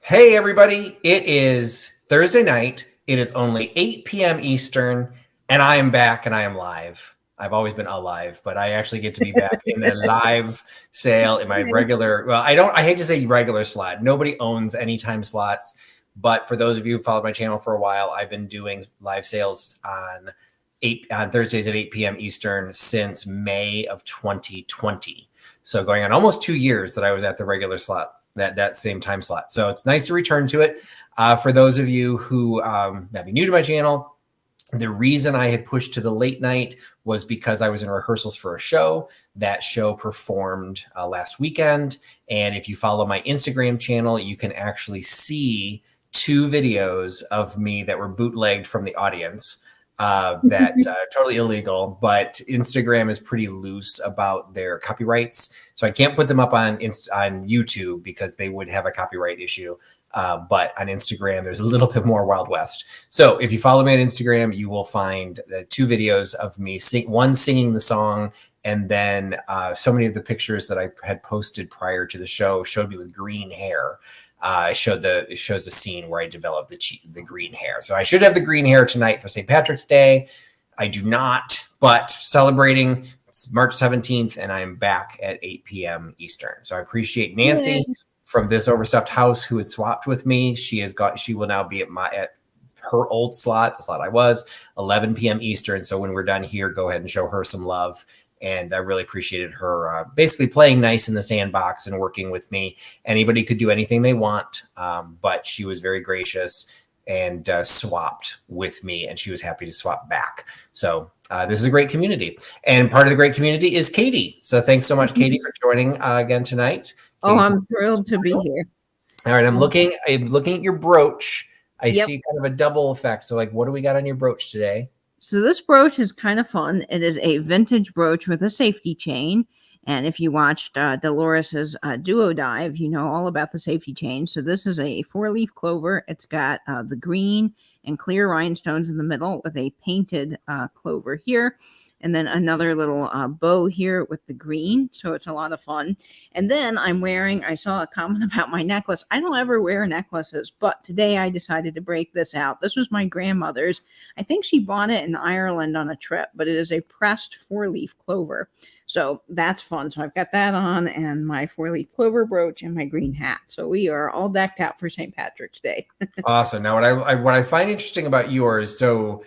Hey, everybody. It is Thursday night. It is only 8 p.m. Eastern, and I am back and I am live. I've always been alive, but I actually get to be back in a live sale in my regular, well, I hate to say regular slot. Nobody owns anytime slots, but for those of you who followed my channel for a while, I've been doing live sales on Thursdays at 8 p.m. Eastern since May of 2020. So going on almost 2 years that I was at the regular slot. That same time slot. So it's nice to return to it. For those of you who might be new to my channel, the reason I had pushed to the late night was because I was in rehearsals for a show. That show performed last weekend. And if you follow my Instagram channel, you can actually see 2 videos of me that were bootlegged from the audience. Totally illegal, but Instagram is pretty loose about their copyrights. So I can't put them up on YouTube because they would have a copyright issue. But on Instagram, there's a little bit more Wild West. So if you follow me on Instagram, you will find the 2 videos of me, one singing the song, and then so many of the pictures that I had posted prior to the show showed me with green hair. It shows a scene where I developed the green hair. So I should have the green hair tonight for St. Patrick's Day. I do not, but celebrating. It's March 17th, and I'm back at 8 p.m. Eastern. So I appreciate Nancy from This Overstuffed House who has swapped with me. She will now be at her old slot, the slot I was, 11 p.m. Eastern. So when we're done here, go ahead and show her some love. And I really appreciated her basically playing nice in the sandbox and working with me. Anybody could do anything they want, but she was very gracious and swapped with me, and she was happy to swap back. So this is a great community. And part of the great community is Katie. So thanks so much, Katie, for joining again tonight. Katie, I'm thrilled to be here. All right, I'm looking at your brooch. I see kind of a double effect. So like, what do we got on your brooch today? So this brooch is kind of fun. It is a vintage brooch with a safety chain. And if you watched Dolores's duo dive, you know all about the safety chain. So this is a 4-leaf clover. It's got the green and clear rhinestones in the middle with a painted clover here. And then another little bow here with the green. So it's a lot of fun. And then I saw a comment about my necklace. I don't ever wear necklaces, but today I decided to break this out. This was my grandmother's. I think she bought it in Ireland on a trip, but it is a pressed 4-leaf clover. So that's fun. So I've got that on and my 4-leaf clover brooch and my green hat. So we are all decked out for St. Patrick's Day. Awesome. Now, what I find interesting about yours, so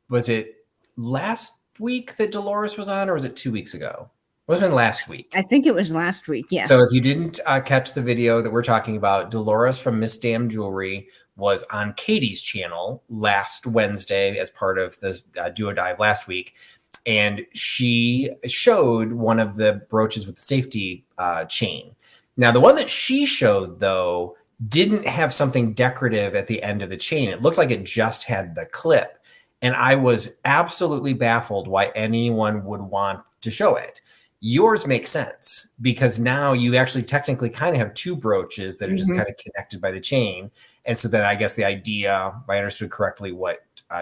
was it last week that Dolores was on, or was it 2 weeks ago? It was last week. I think it was last week. Yes. So if you didn't catch the video that we're talking about, Dolores from Miss Damn Jewelry was on Katie's channel last Wednesday as part of the duo dive last week. And she showed one of the brooches with the safety chain. Now, the one that she showed, though, didn't have something decorative at the end of the chain. It looked like it just had the clip. And I was absolutely baffled why anyone would want to show it. Yours makes sense because now you actually technically kind of have 2 brooches that are just kind of connected by the chain. And so then I guess the idea, if I understood correctly what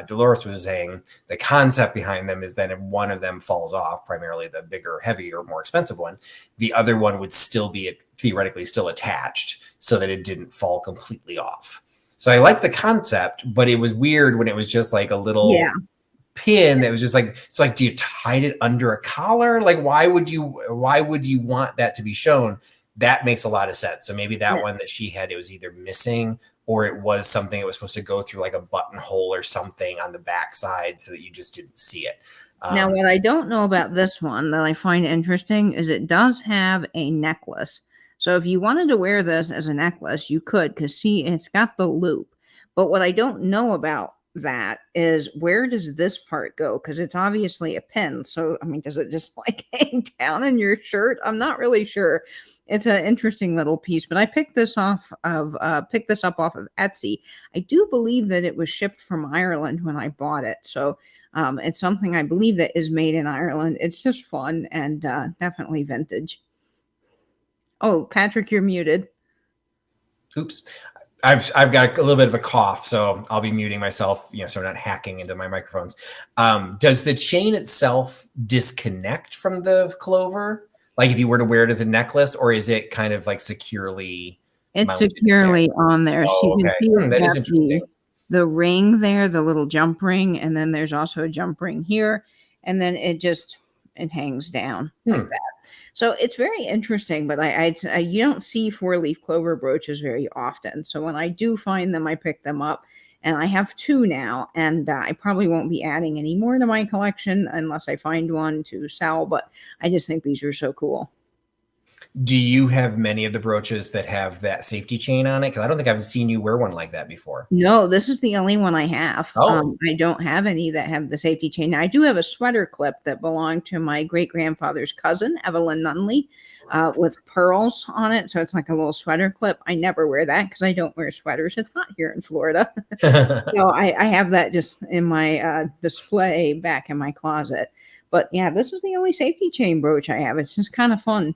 Dolores was saying, the concept behind them is that if one of them falls off, primarily the bigger, heavier, more expensive one, the other one would still be theoretically still attached so that it didn't fall completely off. So I like the concept, but it was weird when it was just like a little pin that was just like, it's like, do you tie it under a collar? Like, why would you want that to be shown? That makes a lot of sense. So maybe that one that she had, it was either missing or it was something that was supposed to go through like a buttonhole or something on the backside so that you just didn't see it. Now, what I don't know about this one that I find interesting is it does have a necklace. So if you wanted to wear this as a necklace, you could, because see, it's got the loop. But what I don't know about that is where does this part go? Because it's obviously a pin. So, I mean, does it just like hang down in your shirt? I'm not really sure. It's an interesting little piece, but I picked this up off of Etsy. I do believe that it was shipped from Ireland when I bought it. So it's something I believe that is made in Ireland. It's just fun and definitely vintage. Oh, Patrick, you're muted. Oops. I've got a little bit of a cough, so I'll be muting myself, so I'm not hacking into my microphones. Does the chain itself disconnect from the clover? Like if you were to wear it as a necklace, or is it kind of like securely It's mounted there. securely on there. So Oh, you can okay. see it's That is got interesting. the ring there, the little jump ring, and then there's also a jump ring here, and then it hangs down like Hmm. that. So it's very interesting, but you don't see four-leaf clover brooches very often. So when I do find them, I pick them up, and I have two now, and I probably won't be adding any more to my collection unless I find one to sell. But I just think these are so cool. Do you have many of the brooches that have that safety chain on it? Because I don't think I've seen you wear one like that before. No, this is the only one I have. Oh, I don't have any that have the safety chain. Now, I do have a sweater clip that belonged to my great grandfather's cousin, Evelyn Nunley, with pearls on it. So it's like a little sweater clip. I never wear that because I don't wear sweaters. It's hot here in Florida. So I have that just in my display back in my closet. But yeah, this is the only safety chain brooch I have. It's just kind of fun.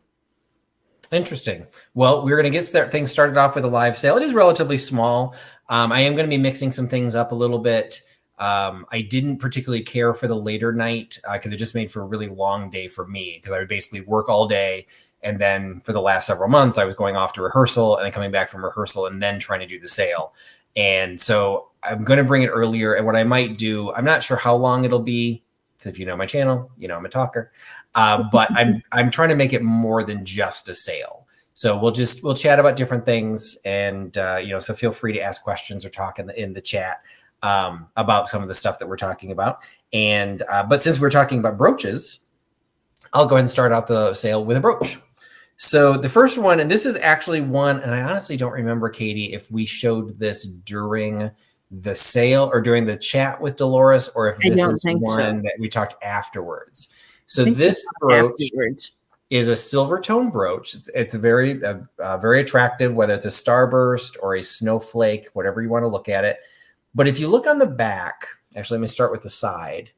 interesting. Well, we're going to get things started off with a live sale. It is relatively small. I am going to be mixing some things up a little bit. I didn't particularly care for the later night because it just made for a really long day for me because I would basically work all day. And then for the last several months, I was going off to rehearsal and then coming back from rehearsal and then trying to do the sale. And so I'm going to bring it earlier. And what I might do, I'm not sure how long it'll be. If you know my channel, you know I'm a talker. But I'm trying to make it more than just a sale. So we'll chat about different things, and so feel free to ask questions or talk in the chat about some of the stuff that we're talking about. And but since we're talking about brooches, I'll go ahead and start out the sale with a brooch. So the first one, and this is actually one, and I honestly don't remember, Katie, if we showed this during the sale or during the chat with Dolores, or if this is one that we talked afterwards. So this brooch is a silver tone brooch. It's very attractive, whether it's a starburst or a snowflake, whatever you want to look at it. But if you look on the back, actually, let me start with the side.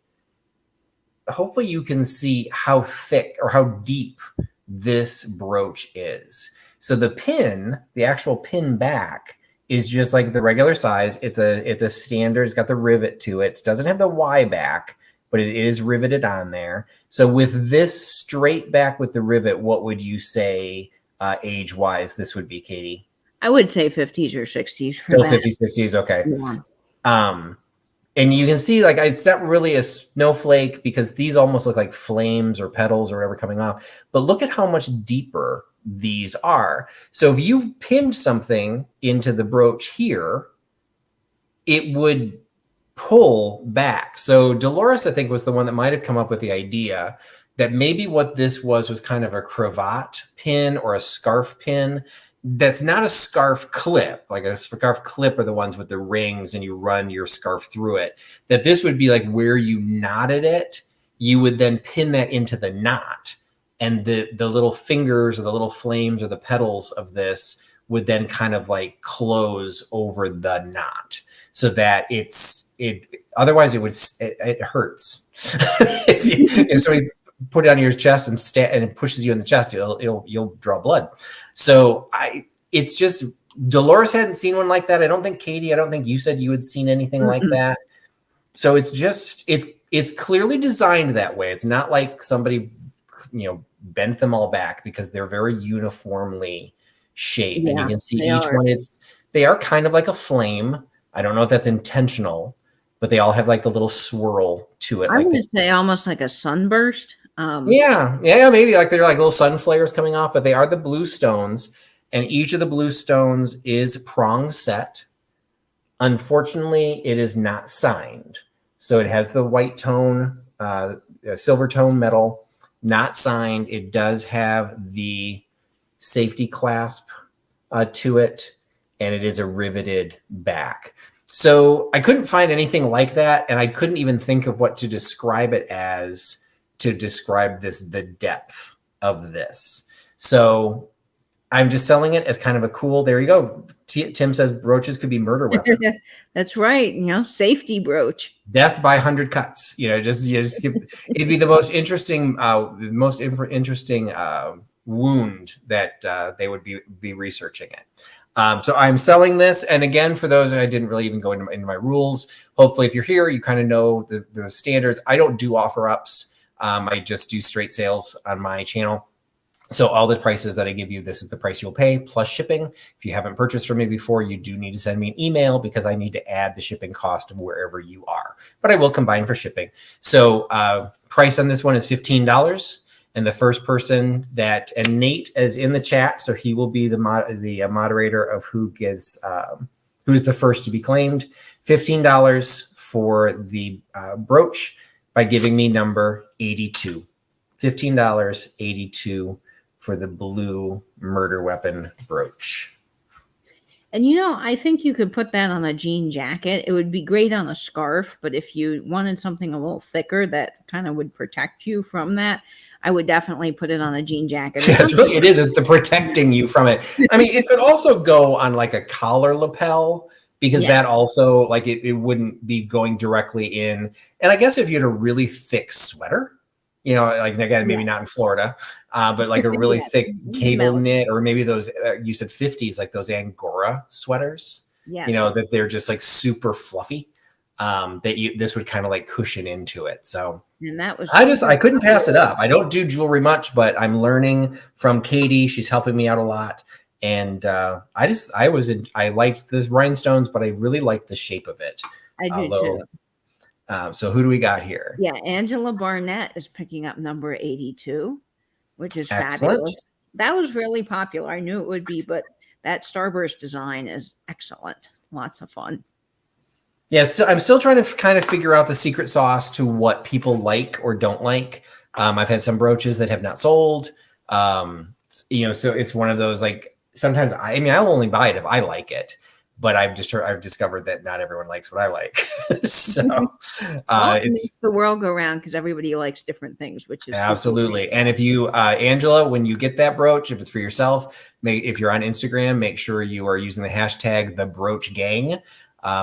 Hopefully you can see how thick or how deep this brooch is. So the pin, the actual pin back, is just like the regular size. It's a standard. It's got the rivet to it. It doesn't have the Y back, but it is riveted on there. So with this straight back with the rivet, what would you say age-wise this would be, Katie? I would say 50s or 60s. So 50s, 60s, okay. Yeah. And you can see, like, it's not really a snowflake because these almost look like flames or petals or whatever coming off. But look at how much deeper these are. So if you pinned something into the brooch here, it would pull back. So Dolores, I think, was the one that might have come up with the idea that maybe what this was kind of a cravat pin or a scarf pin. That's not a scarf clip. Like a scarf clip are the ones with the rings and you run your scarf through it. That this would be like where you knotted it. You would then pin that into the knot, and the little fingers or the little flames or the petals of this would then kind of like close over the knot, so that otherwise it hurts. if somebody put it on your chest and it pushes you in the chest, you'll draw blood. So it's just, Dolores hadn't seen one like that. I don't think, Katie, I don't think you said you had seen anything like that. So it's clearly designed that way. It's not like somebody, bent them all back, because they're very uniformly shaped. And you can see each one, they are kind of like a flame. I don't know if that's intentional, but they all have like the little swirl to it. I would say almost like a sunburst. Yeah, maybe like they're like little sun flares coming off, but they are the blue stones, and each of the blue stones is prong set. Unfortunately, it is not signed. So it has the white tone, silver tone metal, not signed. It does have the safety clasp to it, and it is a riveted back. So I couldn't find anything like that, and I couldn't even think of what to describe it as to describe the depth of this. So I'm just selling it as kind of a cool, there you go. Tim says brooches could be murder weapons. That's right. Safety brooch. Death by 100 cuts. Just give, it'd be the most interesting, wound that they would be researching it. So I'm selling this. And again, for those, I didn't really even go into my rules. Hopefully, if you're here, you kind of know the standards. I don't do offer ups. I just do straight sales on my channel. So all the prices that I give you, this is the price you'll pay plus shipping. If you haven't purchased from me before, you do need to send me an email because I need to add the shipping cost of wherever you are. But I will combine for shipping. So price on this one is $15. And the first person that, and Nate is in the chat, so he will be the moderator of who gets, who's the first to be claimed. $15 for the brooch by giving me number 82. $15, 82 for the blue murder weapon brooch. And I think you could put that on a jean jacket. It would be great on a scarf, but if you wanted something a little thicker that kind of would protect you from that, I would definitely put it on a jean jacket. Yeah, it is. It's the protecting you from it. I mean, it could also go on like a collar lapel because that also, like, it wouldn't be going directly in. And I guess if you had a really thick sweater, like, again, maybe not in Florida, but like a really thick cable knit, or maybe those, you said 50s, like those Angora sweaters, that they're just like super fluffy, this would kind of like cushion into it. So, and that was, I couldn't pass it up. I don't do jewelry much, but I'm learning from Katie. She's helping me out a lot. And I liked the rhinestones, but I really liked the shape of it. I do too. So who do we got here? Yeah, Angela Barnett is picking up number 82, which is excellent. Fabulous. That was really popular. I knew it would be, but that starburst design is excellent. Lots of fun. Yes, I'm still trying to kind of figure out the secret sauce to what people like or don't like. I've had some brooches that have not sold. So it's one of those, like, sometimes I'll only buy it if I like it. But I've discovered that not everyone likes what I like. So it makes the world go round because everybody likes different things, which is absolutely. And if you, Angela, when you get that brooch, if it's for yourself, if you're on Instagram, make sure you are using the hashtag #TheBroochGang,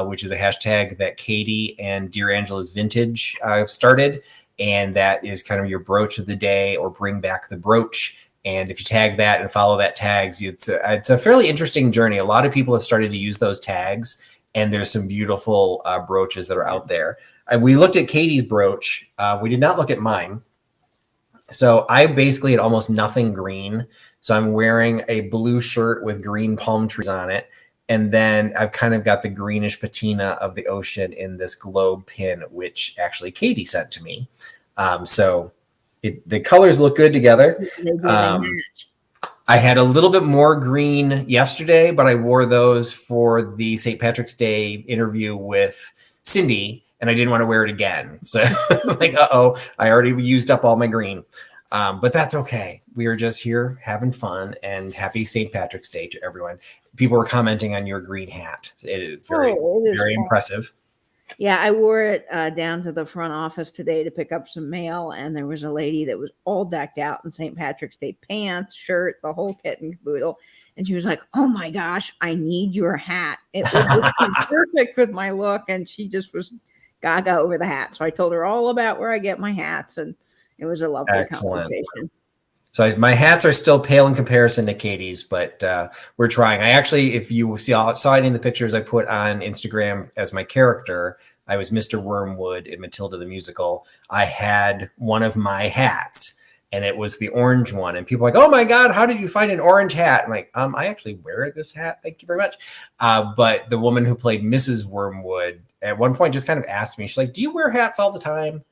which is a hashtag that Katie and Dear Angela's Vintage started. And that is kind of your brooch of the day, or bring back the brooch. And if you tag that and follow that tags, it's a fairly interesting journey. A lot of people have started to use those tags, and there's some beautiful brooches that are out there. We looked at Katie's brooch. We did not look at mine. So I basically had almost nothing green. So I'm wearing a blue shirt with green palm trees on it. And then I've kind of got the greenish patina of the ocean in this globe pin, which actually Katie sent to me. The colors look good together. I had a little bit more green yesterday, but I wore those for the St. Patrick's Day interview with Cindy, and I didn't want to wear it again. So like, I already used up all my green. But that's okay. We are just here having fun, and happy St. Patrick's Day to everyone. People were commenting on your green hat. It is very impressive. Yeah, I wore it down to the front office today to pick up some mail, and there was a lady that was all decked out in St. Patrick's Day pants, shirt, the whole kit and caboodle. And she was like, "Oh my gosh, I need your hat. It was perfect with my look." And she just was gaga over the hat. So I told her all about where I get my hats, and it was a lovely conversation. So my hats are still pale in comparison to Katie's, but we're trying. I actually, if you saw any of the pictures I put on Instagram as my character, I was Mr. Wormwood in Matilda the Musical. I had one of my hats, and it was the orange one. And people were like, "Oh my God, how did you find an orange hat?" I'm like, I actually wear this hat. Thank you very much. But the woman who played Mrs. Wormwood at one point just kind of asked me, she's like, "Do you wear hats all the time?"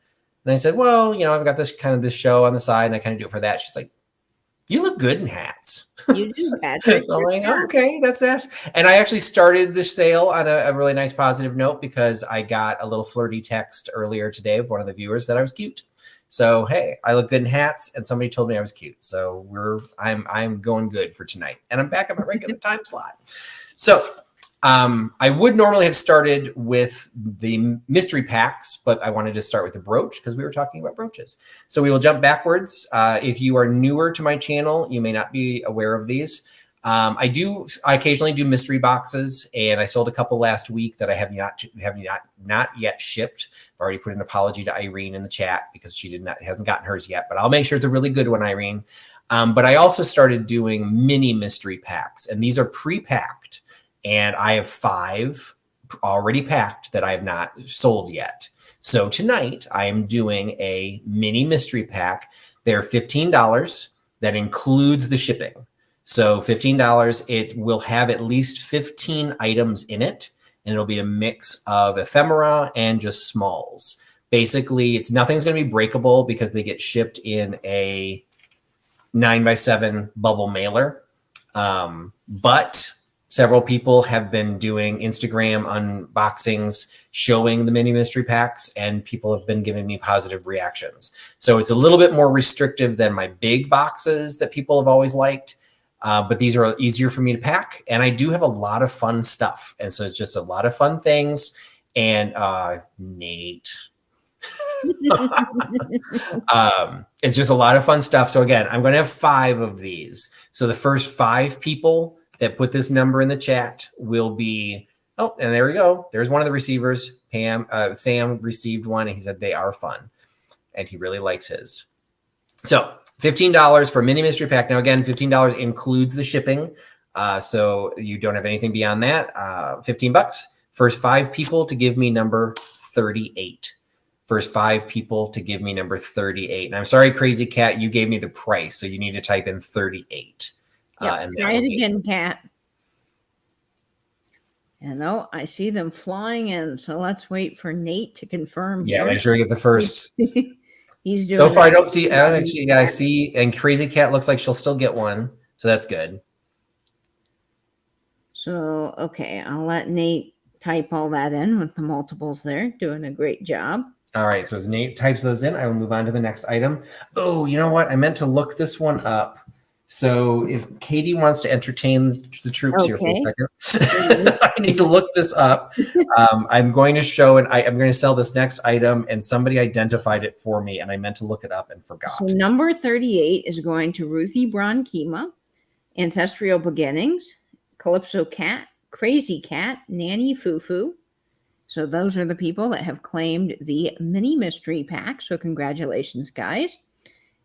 And I said, "Well, I've got this show on the side, and I kind of do it for that." She's like, "You look good in hats." You do, Patrick. So I'm like, okay, that's nice. And I actually started the sale on a really nice positive note, because I got a little flirty text earlier today of one of the viewers that I was cute. So, hey, I look good in hats, and somebody told me I was cute. So I'm going good for tonight, and I'm back at my regular time slot. So I would normally have started with the mystery packs, but I wanted to start with the brooch because we were talking about brooches. So we will jump backwards. If you are newer to my channel, you may not be aware of these. I occasionally do mystery boxes, and I sold a couple last week that I have not yet shipped. I've already put an apology to Irene in the chat because she hasn't gotten hers yet, but I'll make sure it's a really good one, Irene. But I also started doing mini mystery packs, and these are pre-packed. And I have 5 already packed that I have not sold yet. So tonight I am doing a mini mystery pack. They're $15. That includes the shipping. So $15, it will have at least 15 items in it, and it'll be a mix of ephemera and just smalls. Basically, nothing's going to be breakable because they get shipped in a 9x7 bubble mailer. But several people have been doing Instagram unboxings showing the mini mystery packs, and people have been giving me positive reactions. So it's a little bit more restrictive than my big boxes that people have always liked. But these are easier for me to pack, and I do have a lot of fun stuff. And so it's just a lot of fun things. And Nate, it's just a lot of fun stuff. So again, I'm going to have 5 of these. So the first 5 people that put this number in the chat will be, oh, and there we go. There's one of the receivers. Sam received one, and he said they are fun, and he really likes his. So $15 for a mini mystery pack. Now, again, $15 includes the shipping. So you don't have anything beyond that. $15. First 5 people to give me number 38. First 5 people to give me number 38. And I'm sorry, Crazy Cat, you gave me the price. So you need to type in 38. Yep, try it again, Cat. And I see them flying in. So let's wait for Nate to confirm. Yeah, make sure you get the first. He's doing so far, I don't actually, yeah, I see. And Crazy Cat looks like she'll still get one. So that's good. So, okay, I'll let Nate type all that in with the multiples there. Doing a great job. All right, so as Nate types those in, I will move on to the next item. Oh, you know what? I meant to look this one up. So if Katie wants to entertain the troops here for a second, I need to look this up. I'm going to show, and I'm going to sell this next item, and somebody identified it for me, and I meant to look it up and forgot. So number 38 is going to Ruthie Bronkema, Ancestral Beginnings, Calypso Cat, Crazy Cat, Nanny Fufu. So those are the people that have claimed the mini mystery pack. So congratulations, guys.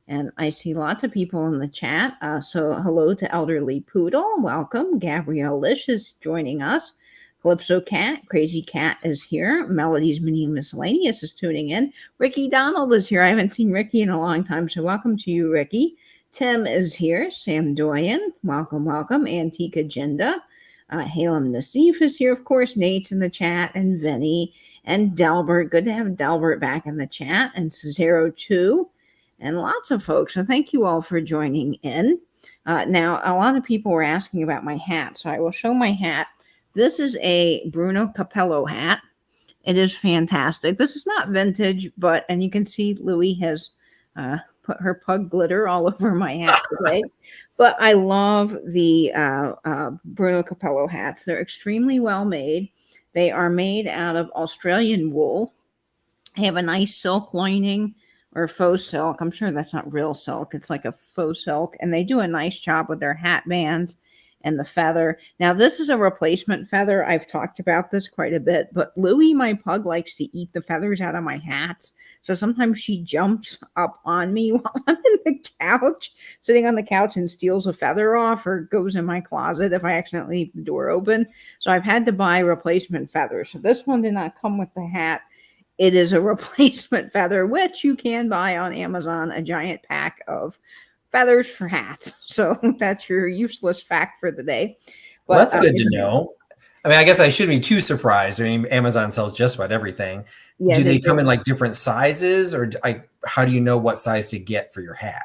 And I see lots of people in the chat. So hello to Elderly Poodle. Welcome. Gabrielle Lish is joining us. Calypso Cat, Crazy Cat is here. Melody's Mini Miscellaneous is tuning in. Ricky Donald is here. I haven't seen Ricky in a long time, so welcome to you, Ricky. Tim is here. Sam Doyen, welcome, welcome. Antique Agenda. Halem Nassif is here, of course. Nate's in the chat, and Vinny, and Delbert. Good to have Delbert back in the chat, and Cesaro too. And lots of folks. So thank you all for joining in. Now, a lot of people were asking about my hat, so I will show my hat. This is a Bruno Capello hat. It is fantastic. This is not vintage, and you can see Louie has put her pug glitter all over my hat today. But I love the Bruno Capello hats. They're extremely well made. They are made out of Australian wool. They have a nice silk lining, or faux silk. I'm sure that's not real silk. It's like a faux silk. And they do a nice job with their hat bands and the feather. Now, this is a replacement feather. I've talked about this quite a bit. But Louie, my pug, likes to eat the feathers out of my hats. So sometimes she jumps up on me while I'm in the couch, sitting on the couch, and steals a feather off, or goes in my closet if I accidentally leave the door open. So I've had to buy replacement feathers. So this one did not come with the hat. It is a replacement feather, which you can buy on Amazon, a giant pack of feathers for hats. So that's your useless fact for the day. But, well, that's good to know. I mean, I guess I shouldn't be too surprised. I mean, Amazon sells just about everything. Yeah, do they come in like different sizes, or how do you know what size to get for your hat?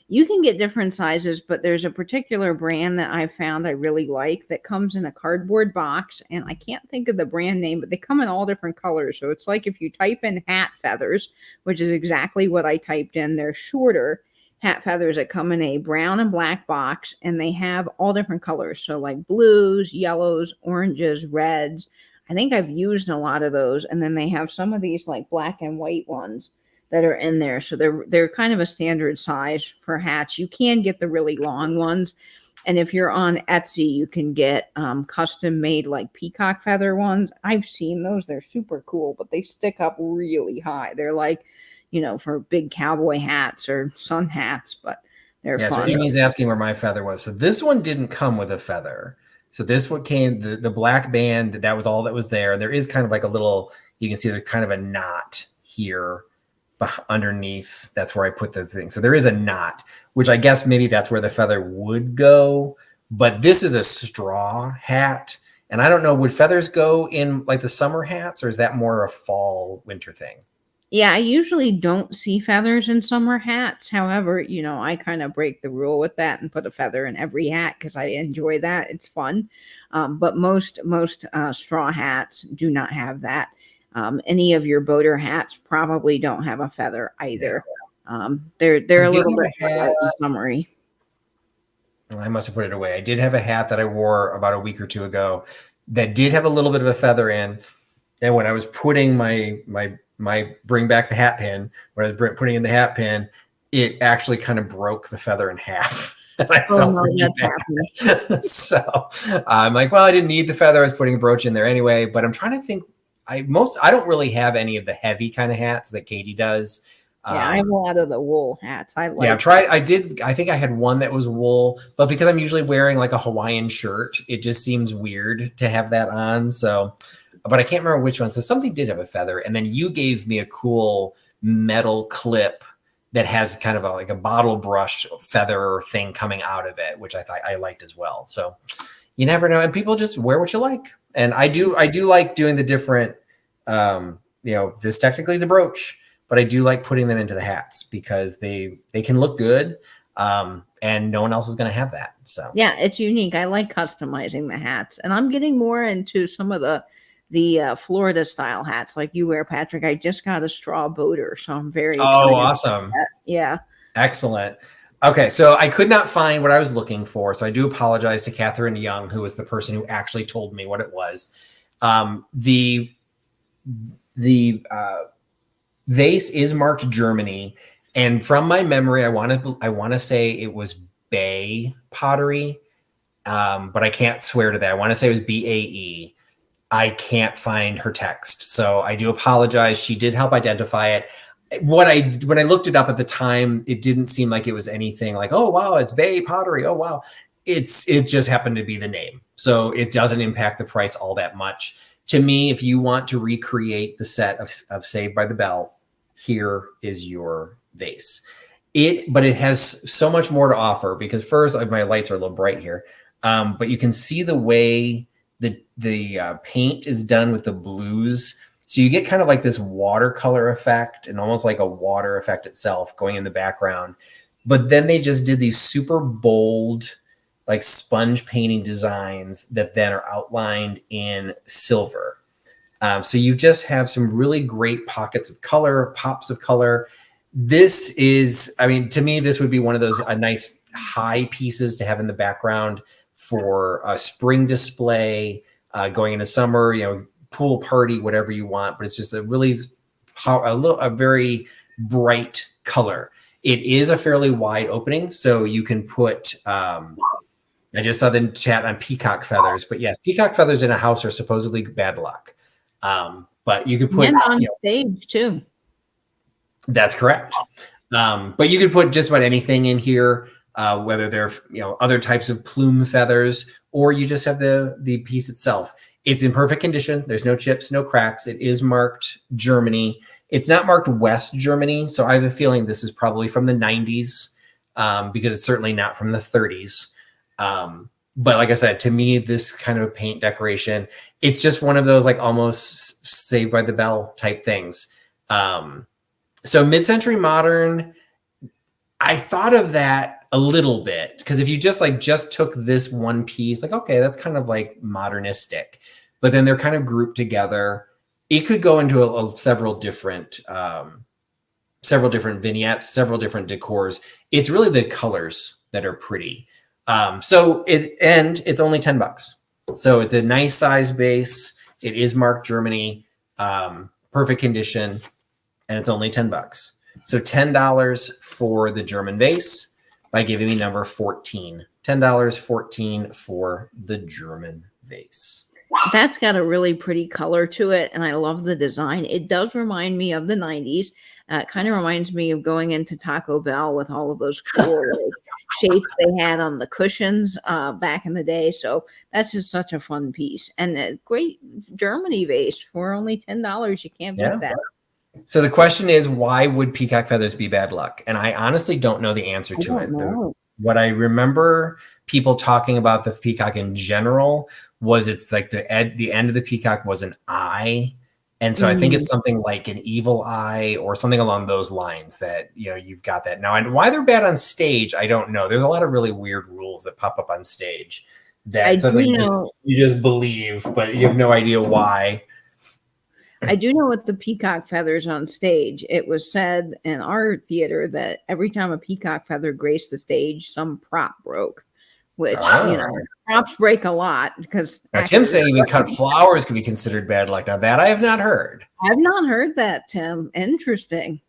You can get different sizes, but there's a particular brand that I found I really like that comes in a cardboard box, and I can't think of the brand name, but they come in all different colors. So it's like if you type in hat feathers, which is exactly what I typed in, they're shorter hat feathers that come in a brown and black box, and they have all different colors. So like blues, yellows, oranges, reds. I think I've used a lot of those. And then they have some of these like black and white ones that are in there. So they're kind of a standard size for hats. You can get the really long ones. And if you're on Etsy, you can get custom made like peacock feather ones. I've seen those. They're super cool, but they stick up really high. They're like, for big cowboy hats or sun hats, but they're fun. So Amy's asking where my feather was. So this one didn't come with a feather. So this one came, the black band, that was all that was there. There is kind of like a little, you can see there's kind of a knot here underneath. That's where I put the thing. So there is a knot. which I guess maybe that's where the feather would go. But this is a straw hat. And I don't know, would feathers go in like the summer hats, or is that more a fall winter thing? Yeah, I usually don't see feathers in summer hats. However, I kind of break the rule with that and put a feather in every hat because I enjoy that. It's fun. But most straw hats do not have that. Any of your boater hats probably don't have a feather Yeah. either. They're I a did little have bit a more hat. light and summery. I must have put it away. I did have a hat that I wore about a week or two ago that did have a little bit of a feather in. And when I was putting my bring back the hat pin, when I was putting in the hat pin, it actually kind of broke the feather in half. And I Oh felt no, really that's bad. happened. So I'm like, well, I didn't need the feather. I was putting a brooch in there anyway. But I'm trying to think. I don't really have any of the heavy kind of hats that Katie does. Yeah, I have a lot of the wool hats. I Yeah, I've like. tried. I think I had one that was wool, but because I'm usually wearing like a Hawaiian shirt, it just seems weird to have that on. So, but I can't remember which one. So something did have a feather, and then you gave me a cool metal clip that has kind of like a bottle brush feather thing coming out of it, which I thought I liked as well. So you never know, and people just wear what you like. And I do like doing the different. This technically is a brooch, but I do like putting them into the hats because they can look good, and no one else is going to have that. So Yeah, it's unique. I like customizing the hats, and I'm getting more into some of the Florida style hats like you wear, Patrick. I just got a straw boater, so I'm very oh, excited about awesome, that. Yeah. excellent. Okay, so I could not find what I was looking for, so I do apologize to Catherine Young, who was the person who actually told me what it was. The vase is marked Germany, and from my memory, I want to say it was Bay Pottery, but I can't swear to that. I want to say it was BAE. I can't find her text, so I do apologize. She did help identify it. When I looked it up at the time, it didn't seem like it was anything like, oh wow, it's Bay Pottery. Oh wow, it just happened to be the name, so it doesn't impact the price all that much. To me, if you want to recreate the set of Saved by the Bell, here is your vase. But it has so much more to offer because first, my lights are a little bright here, but you can see the way the paint is done with the blues. So you get kind of like this watercolor effect and almost like a water effect itself going in the background. But then they just did these super bold, like sponge painting designs that then are outlined in silver. So you just have some really great pockets of color, pops of color. This is, I mean, to me, this would be one of those nice high pieces to have in the background for a spring display, going into summer, pool party, whatever you want. But it's just a very bright color. It is a fairly wide opening, so you can put. I just saw the chat on peacock feathers, but yes, peacock feathers in a house are supposedly bad luck. But you could put, And on stage too. that's correct. But you could put just about anything in here, whether they're, other types of plume feathers, or you just have the piece itself. It's in perfect condition. There's no chips, no cracks. It is marked Germany. It's not marked West Germany. So I have a feeling this is probably from the 90s, because it's certainly not from the 30s. But like I said, to me, this kind of paint decoration, it's just one of those like almost Saved by the Bell type things. So mid-century modern, I thought of that a little bit because if you just took this one piece, like, okay, that's kind of like modernistic, but then they're kind of grouped together. It could go into several different vignettes, several different decors. It's really the colors that are pretty. It's only $10. So it's a nice size base. It is marked Germany, perfect condition, and it's only $10. So $10 for the German vase by giving me number 14. $10, 14 for the German vase. That's got a really pretty color to it, and I love the design. It does remind me of the 90s. It kind of reminds me of going into Taco Bell with all of those cool shapes they had on the cushions back in the day. So that's just such a fun piece. And a great Germany vase for only $10. You can't beat that. So the question is, why would peacock feathers be bad luck? And I honestly don't know the answer I to don't it. know. What I remember people talking about the peacock in general was it's like the end of the peacock was an eye. And so I think Mm, it's something like an evil eye or something along those lines that, you've got that. Now, and why they're bad on stage, I don't know. There's a lot of really weird rules that pop up on stage I that do suddenly know. you just believe, but you have no idea why. I do know with the peacock feathers on stage, it was said in our theater that every time a peacock feather graced the stage, some prop broke, which, Oh. props break a lot because Now, Tim actors. said even cut flowers could be considered bad luck. Now, that I have not heard. I've not heard that, Tim. Interesting.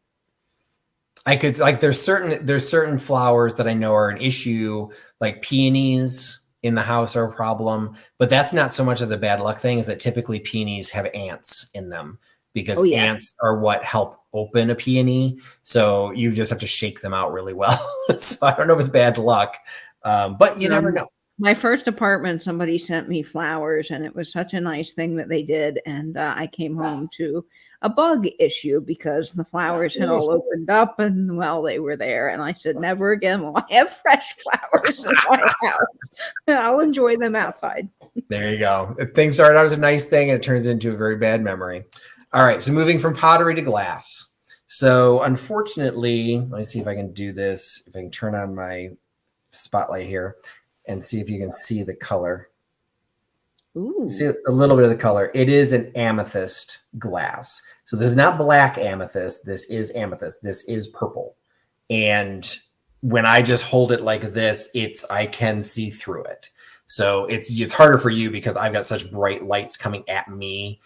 I could like there's certain flowers that I know are an issue, like peonies in the house are a problem, but that's not so much as a bad luck thing, is that typically peonies have ants in them Oh, because yeah. ants are what help open a peony. So you just have to shake them out really well. So I don't know if it's bad luck, but you never know. My first apartment, somebody sent me flowers, and it was such a nice thing that they did. And I came home to a bug issue because the flowers had all opened up, and well, they were there. And I said, never again will I have fresh flowers in my house. I'll enjoy them outside. There you go. If things start out as a nice thing and it turns into a very bad memory. All right. So moving from pottery to glass. So unfortunately, let me see if I can do this. If I can turn on my spotlight here and see if you can see the color. Ooh. See a little bit of the color. It is an amethyst glass. So this is not black amethyst. This is amethyst. This is purple. And when I just hold it like this, I can see through it. So it's harder for you because I've got such bright lights coming at me.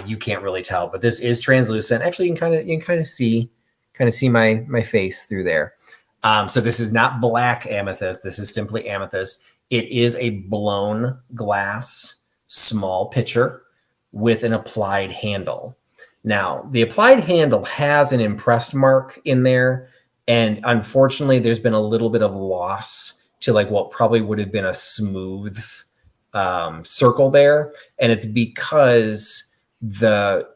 You can't really tell, but this is translucent. Actually, you can kind of see my face through there. So this is not black amethyst. This is simply amethyst. It is a blown glass small pitcher with an applied handle. Now, the applied handle has an impressed mark in there, and unfortunately, there's been a little bit of loss to like what probably would have been a smooth circle there, and it's because the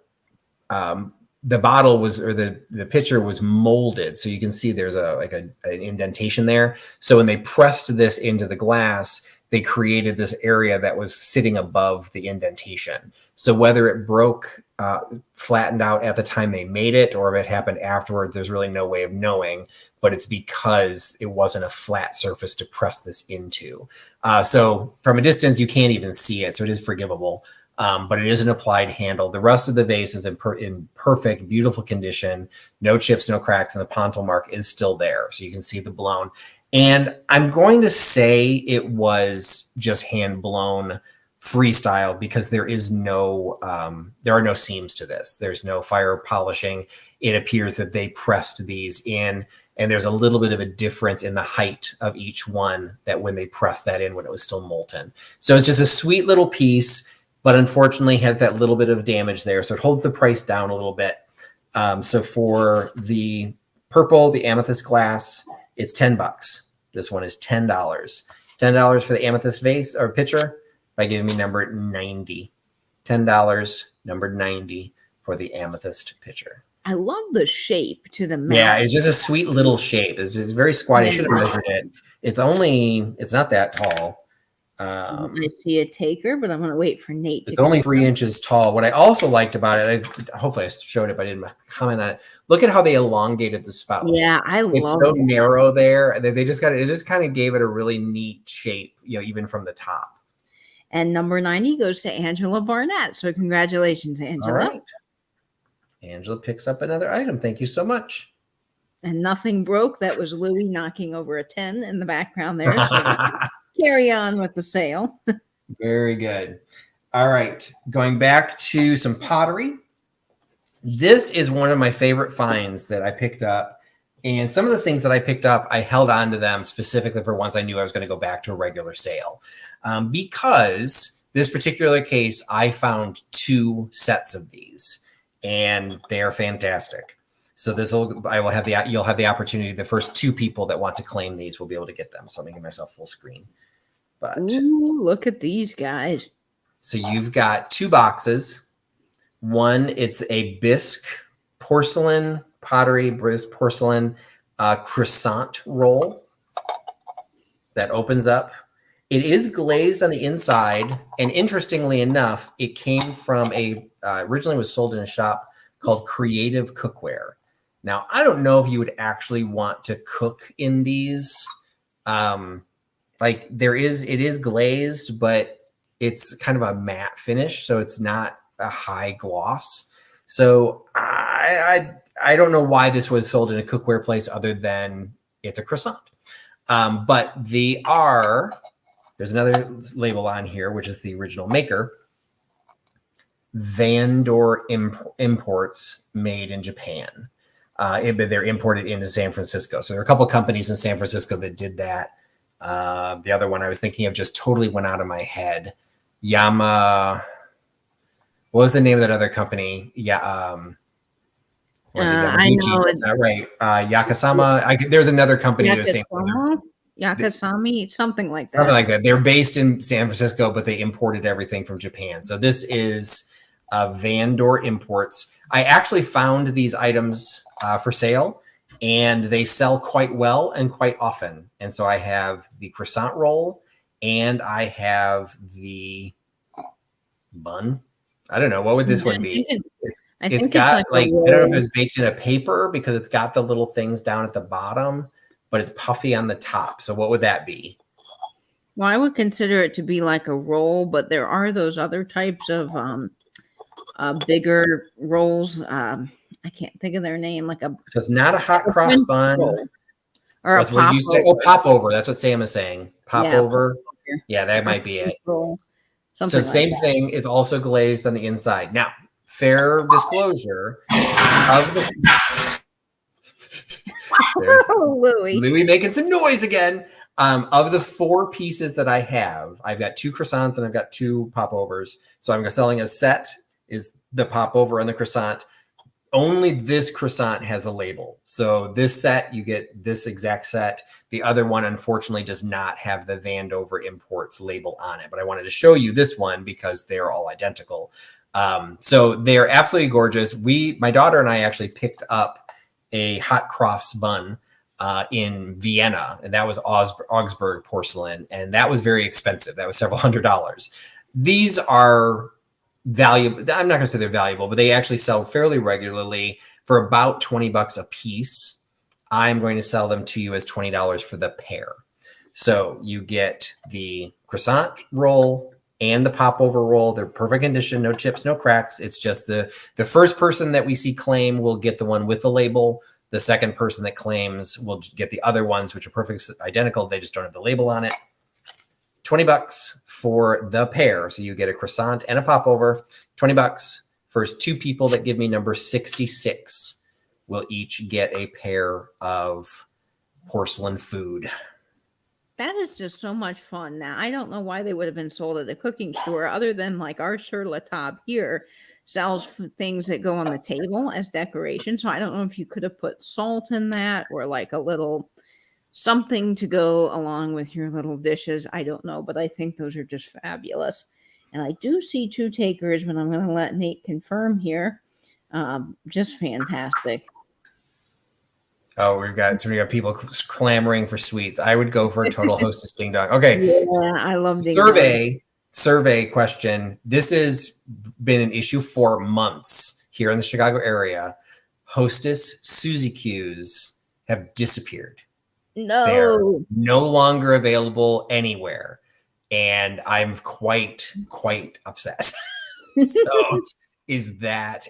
bottle was, or the pitcher was molded, so you can see there's an indentation there. So when they pressed this into the glass, they created this area that was sitting above the indentation. So whether it broke, flattened out at the time they made it, or if it happened afterwards, there's really no way of knowing. But it's because it wasn't a flat surface to press this into. So from a distance, you can't even see it. So it is forgivable. But it is an applied handle. The rest of the vase is in perfect, beautiful condition. No chips, no cracks, and the pontil mark is still there. So you can see the blown. And I'm going to say it was just hand blown freestyle because there are no seams to this. There's no fire polishing. It appears that they pressed these in, and there's a little bit of a difference in the height of each one that when they pressed that in when it was still molten. So it's just a sweet little piece, but unfortunately has that little bit of damage there. So it holds the price down a little bit. So for the purple, the amethyst glass, it's $10. This one is $10. $10 for the amethyst vase or pitcher by giving me number 90. $10, number 90 for the amethyst pitcher. I love the shape to the mouth. Yeah, it's just a sweet little shape. It's just very squatty. I should have measured it. It's not that tall. I see a taker, but I'm going to wait for Nate. It's only 3 inches tall. What I also liked about it, hopefully I showed it, but I didn't comment on it. Look at how they elongated the spout. Yeah, It's so narrow there. They just got it. It just kind of gave it a really neat shape, even from the top. And number 90 goes to Angela Barnett. So congratulations, Angela. All right. Angela picks up another item. Thank you so much. And nothing broke. That was Louie knocking over a 10 in the background there. So carry on with the sale. Very good. All right. Going back to some pottery. This is one of my favorite finds that I picked up. And some of the things that I picked up, I held on to them specifically for ones I knew I was going to go back to a regular sale. Because this particular case, I found 2 sets of these, and they are fantastic. So you'll have the opportunity. The first 2 people that want to claim these will be able to get them. So I'm making myself full screen. But ooh, look at these guys. So you've got 2 boxes. One, it's a bisque porcelain, pottery, British porcelain croissant roll that opens up. It is glazed on the inside, and interestingly enough, it came from originally was sold in a shop called Creative Cookware. Now, I don't know if you would actually want to cook in these. Like it is glazed, but it's kind of a matte finish, so it's not a high gloss. So I don't know why this was sold in a cookware place other than it's a croissant. But there's another label on here, which is the original maker. Vandor Imports, made in Japan. They're imported into San Francisco. So there are a couple of companies in San Francisco that did that. The other one I was thinking of just totally went out of my head. What was the name of that other company? Yeah. I know it's right. Yakasama. There's another company that was saying Yakasami, something like that. Something like that. They're based in San Francisco, but they imported everything from Japan. So this is Vandor Imports. I actually found these items for sale, and they sell quite well and quite often. And so I have the croissant roll, and I have the bun. I don't know. What would this one be? It's got like I don't know if it was baked in a paper because it's got the little things down at the bottom, but it's puffy on the top. So what would that be? Well, I would consider it to be like a roll, but there are those other types of bigger rolls. I can't think of their name. So it's not a hot cross bun. Or a what you say? Oh, pop over. That's what Sam is saying. Pop over. Yeah, that might be it. So same thing is also glazed on the inside. Now, fair disclosure of there's Louis making some noise again. Of the 4 pieces that I have, I've got 2 croissants and I've got 2 popovers. So I'm selling a set is the popover and the croissant. Only this croissant has a label. So this set, you get this exact set. The other one, unfortunately, does not have the Vandor Imports label on it. But I wanted to show you this one because they're all identical. So they're absolutely gorgeous. My daughter and I actually picked up a hot cross bun in Vienna, and that was Augsburg porcelain, and that was very expensive. That was several $100s. These are valuable. I'm not going to say they're valuable, but they actually sell fairly regularly for about $20 a piece. I'm going to sell them to you as $20 for the pair. So you get the croissant roll and the popover roll. They're perfect condition, no chips, no cracks. It's just the first person that we see claim will get the one with the label. The second person that claims will get the other ones, which are perfect identical. They just don't have the label on it. $20 for the pair. So you get a croissant and a popover. $20. First 2 people that give me number 66 will each get a pair of porcelain food. That is just so much fun. Now, I don't know why they would have been sold at a cooking store other than like our Sur La Table here sells things that go on the table as decoration. So I don't know if you could have put salt in that or like a little something to go along with your little dishes. I don't know, but I think those are just fabulous. And I do see 2 takers, but I'm going to let Nate confirm here. Just fantastic. Oh, we got people clamoring for sweets. I would go for a Total Hostess Ding Dong. Okay. Yeah, I love Ding Dong. Survey question. This has been an issue for months here in the Chicago area. Hostess Suzy Q's have disappeared. No. They're no longer available anywhere. And I'm quite upset. So is that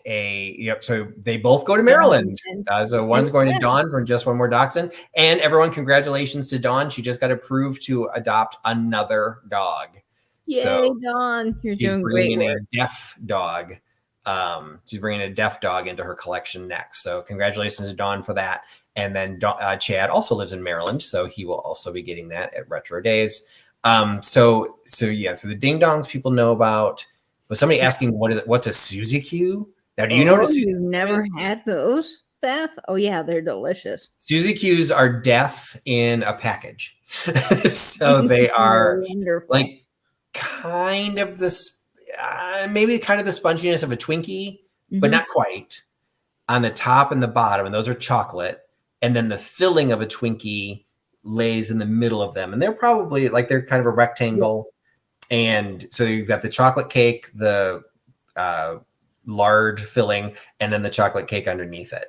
so they both go to Maryland. So one's going to Dawn from Just One More Dachshund. And everyone, congratulations to Dawn. She just got approved to adopt another dog. Yay, so Dawn. You're doing great work. A deaf dog. She's bringing a deaf dog into her collection next. So congratulations to Dawn for that. And then Chad also lives in Maryland, so he will also be getting that at Retro Days. So the ding dongs people know about. Was somebody asking what's a Suzy Q? Now, do you know what a Suzy Q is? You've never had those, Beth? Oh yeah, they're delicious. Suzy Q's are death in a package. So they are wonderful. Like kind of this, maybe kind of the sponginess of a Twinkie, but not quite. on the top and the bottom, and those are chocolate. And then the filling of a Twinkie lays in the middle of them. And they're probably like, they're kind of a rectangle. And so you've got the chocolate cake, the lard filling, and then the chocolate cake underneath it.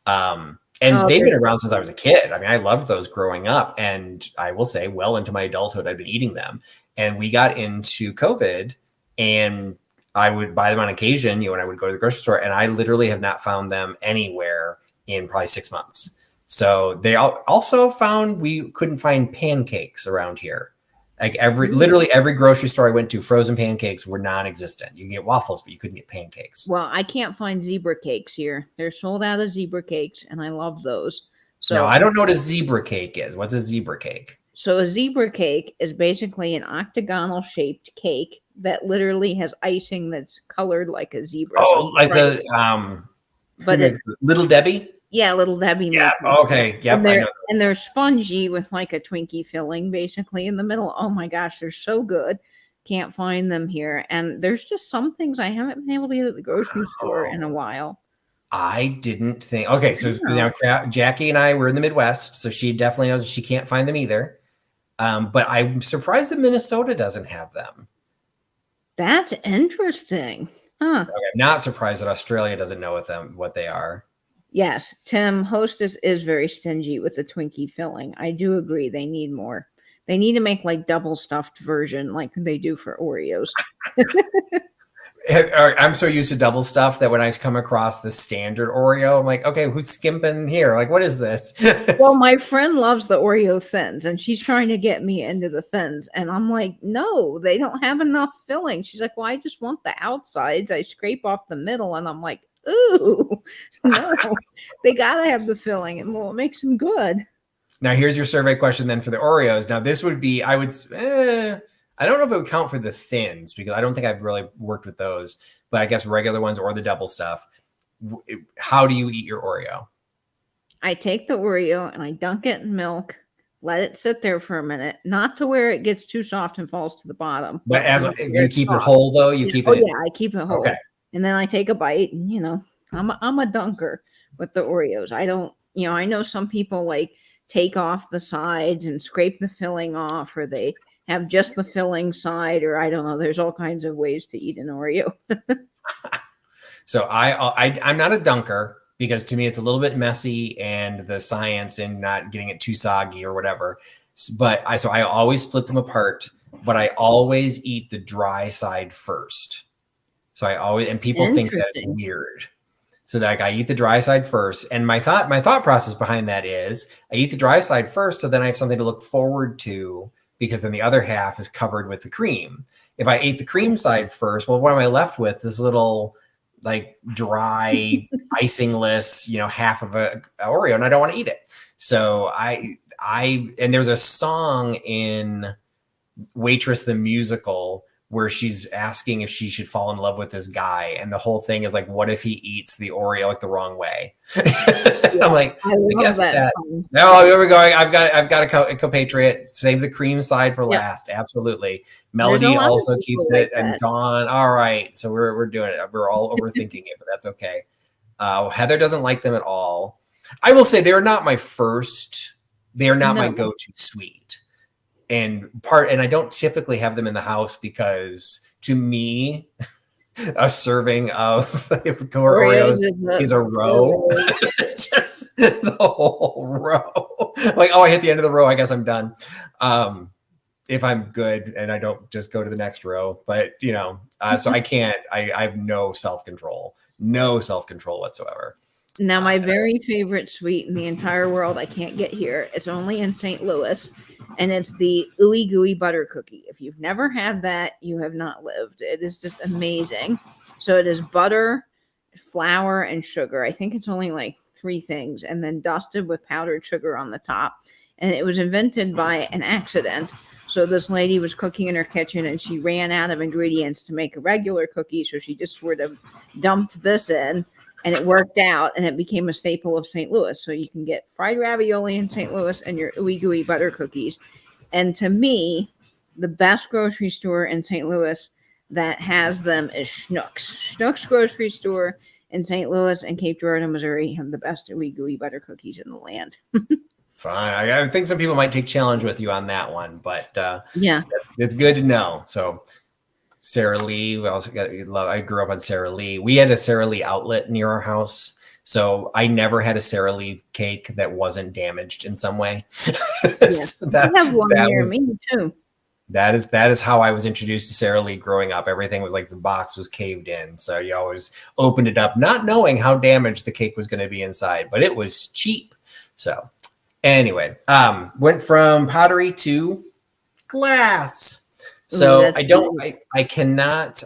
And they've been around since I was a kid. I mean, I loved those growing up. And I will say, well into my adulthood, I've been eating them. And we got into COVID, and I would buy them on occasion, when I would go to the grocery store, and I literally have not found them anywhere in probably 6 months. So they also found we couldn't find pancakes around here. Like literally every grocery store I went to, frozen pancakes were non-existent. You can get waffles, but you couldn't get pancakes. Well, I can't find zebra cakes here. They're sold out of zebra cakes, and I love those. So no, I don't know what a zebra cake is. What's a zebra cake? So a zebra cake is basically an octagonal shaped cake that literally has icing that's colored like a zebra. Oh, so like but it's Little Debbie? Yeah, Little Debbie. Yeah. Okay. Yep. And they're spongy with like a Twinkie filling basically in the middle. Oh my gosh, they're so good. Can't find them here. And there's just some things I haven't been able to get at the grocery store in a while. I didn't think. Okay, so now Jackie and I were in the Midwest, so she definitely knows she can't find them either. But I'm surprised that Minnesota doesn't have them. That's interesting. Huh. Okay, I'm not surprised that Australia doesn't know what they are. Yes, Tim, Hostess is very stingy with the Twinkie filling. I do agree. They need more. They need to make like double stuffed version like they do for Oreos. I'm so used to double stuff that when I come across the standard Oreo, I'm like, okay, who's skimping here? Like, what is this? Well, my friend loves the Oreo thins, and she's trying to get me into the thins. And I'm like, no, they don't have enough filling. She's like, well, I just want the outsides. I scrape off the middle. And I'm like, ooh, no, they got to have the filling. And well, it makes them good. Now, here's your survey question then for the Oreos. Now, this would be, I don't know if it would count for the thins because I don't think I've really worked with those, but I guess regular ones or the double stuff. How do you eat your Oreo? I take the Oreo and I dunk it in milk, let it sit there for a minute, not to where it gets too soft and falls to the bottom. But as you keep it whole though, I keep it whole. Okay. And then I take a bite and, I'm a dunker with the Oreos. I don't, I know some people like take off the sides and scrape the filling off, or they have just the filling side, or I don't know. There's all kinds of ways to eat an Oreo. So I'm not a dunker because to me it's a little bit messy and the science in not getting it too soggy or whatever. But I always split them apart, but I always eat the dry side first. So people think that's weird. So like I eat the dry side first. And my thought process behind that is I eat the dry side first, so then I have something to look forward to, because then the other half is covered with the cream. If I ate the cream side first, well, what am I left with? This little like dry, icingless, half of a Oreo, and I don't want to eat it. So and there's a song in Waitress the Musical where she's asking if she should fall in love with this guy. And the whole thing is like, what if he eats the Oreo like the wrong way? Yeah, I'm like, I guess that. No, here we go. I've got a compatriot. Save the cream side for last. Absolutely. Melody also keeps it and Dawn. All right. So we're doing it. We're all overthinking it, but that's okay. Heather doesn't like them at all. I will say they're not my my go-to sweet. And I don't typically have them in the house because to me, a serving of Oreos is a row. Just the whole row. Like, I hit the end of the row. I guess I'm done. If I'm good and I don't just go to the next row, but so I can't, I have no self-control whatsoever. Now, my very favorite sweet in the entire world, I can't get here. It's only in St. Louis, and it's the Ooey Gooey butter cookie. If you've never had that, you have not lived. It is just amazing. So it is butter, flour, and sugar. I think it's only like 3 things, and then dusted with powdered sugar on the top. And it was invented by an accident. So this lady was cooking in her kitchen, and she ran out of ingredients to make a regular cookie. So she just sort of dumped this in. And it worked out, and it became a staple of St. Louis. So you can get fried ravioli in St. Louis and your Ooey Gooey butter cookies. And to me, the best grocery store in St. Louis that has them is Schnucks. Schnucks grocery store in St. Louis and Cape Girardeau, Missouri have the best gooey butter cookies in the land. Fine. I think some people might take challenge with you on that one, but Yeah. it's good to know. So Sara Lee, we also I grew up on Sara Lee. We had a Sara Lee outlet near our house. So I never had a Sara Lee cake that wasn't damaged in some way. Yes. So that I have one near was, me too. that is how I was introduced to Sara Lee growing up. Everything was like the box was caved in. So you always opened it up, not knowing how damaged the cake was going to be inside, but it was cheap. So anyway, went from pottery to glass. So I cannot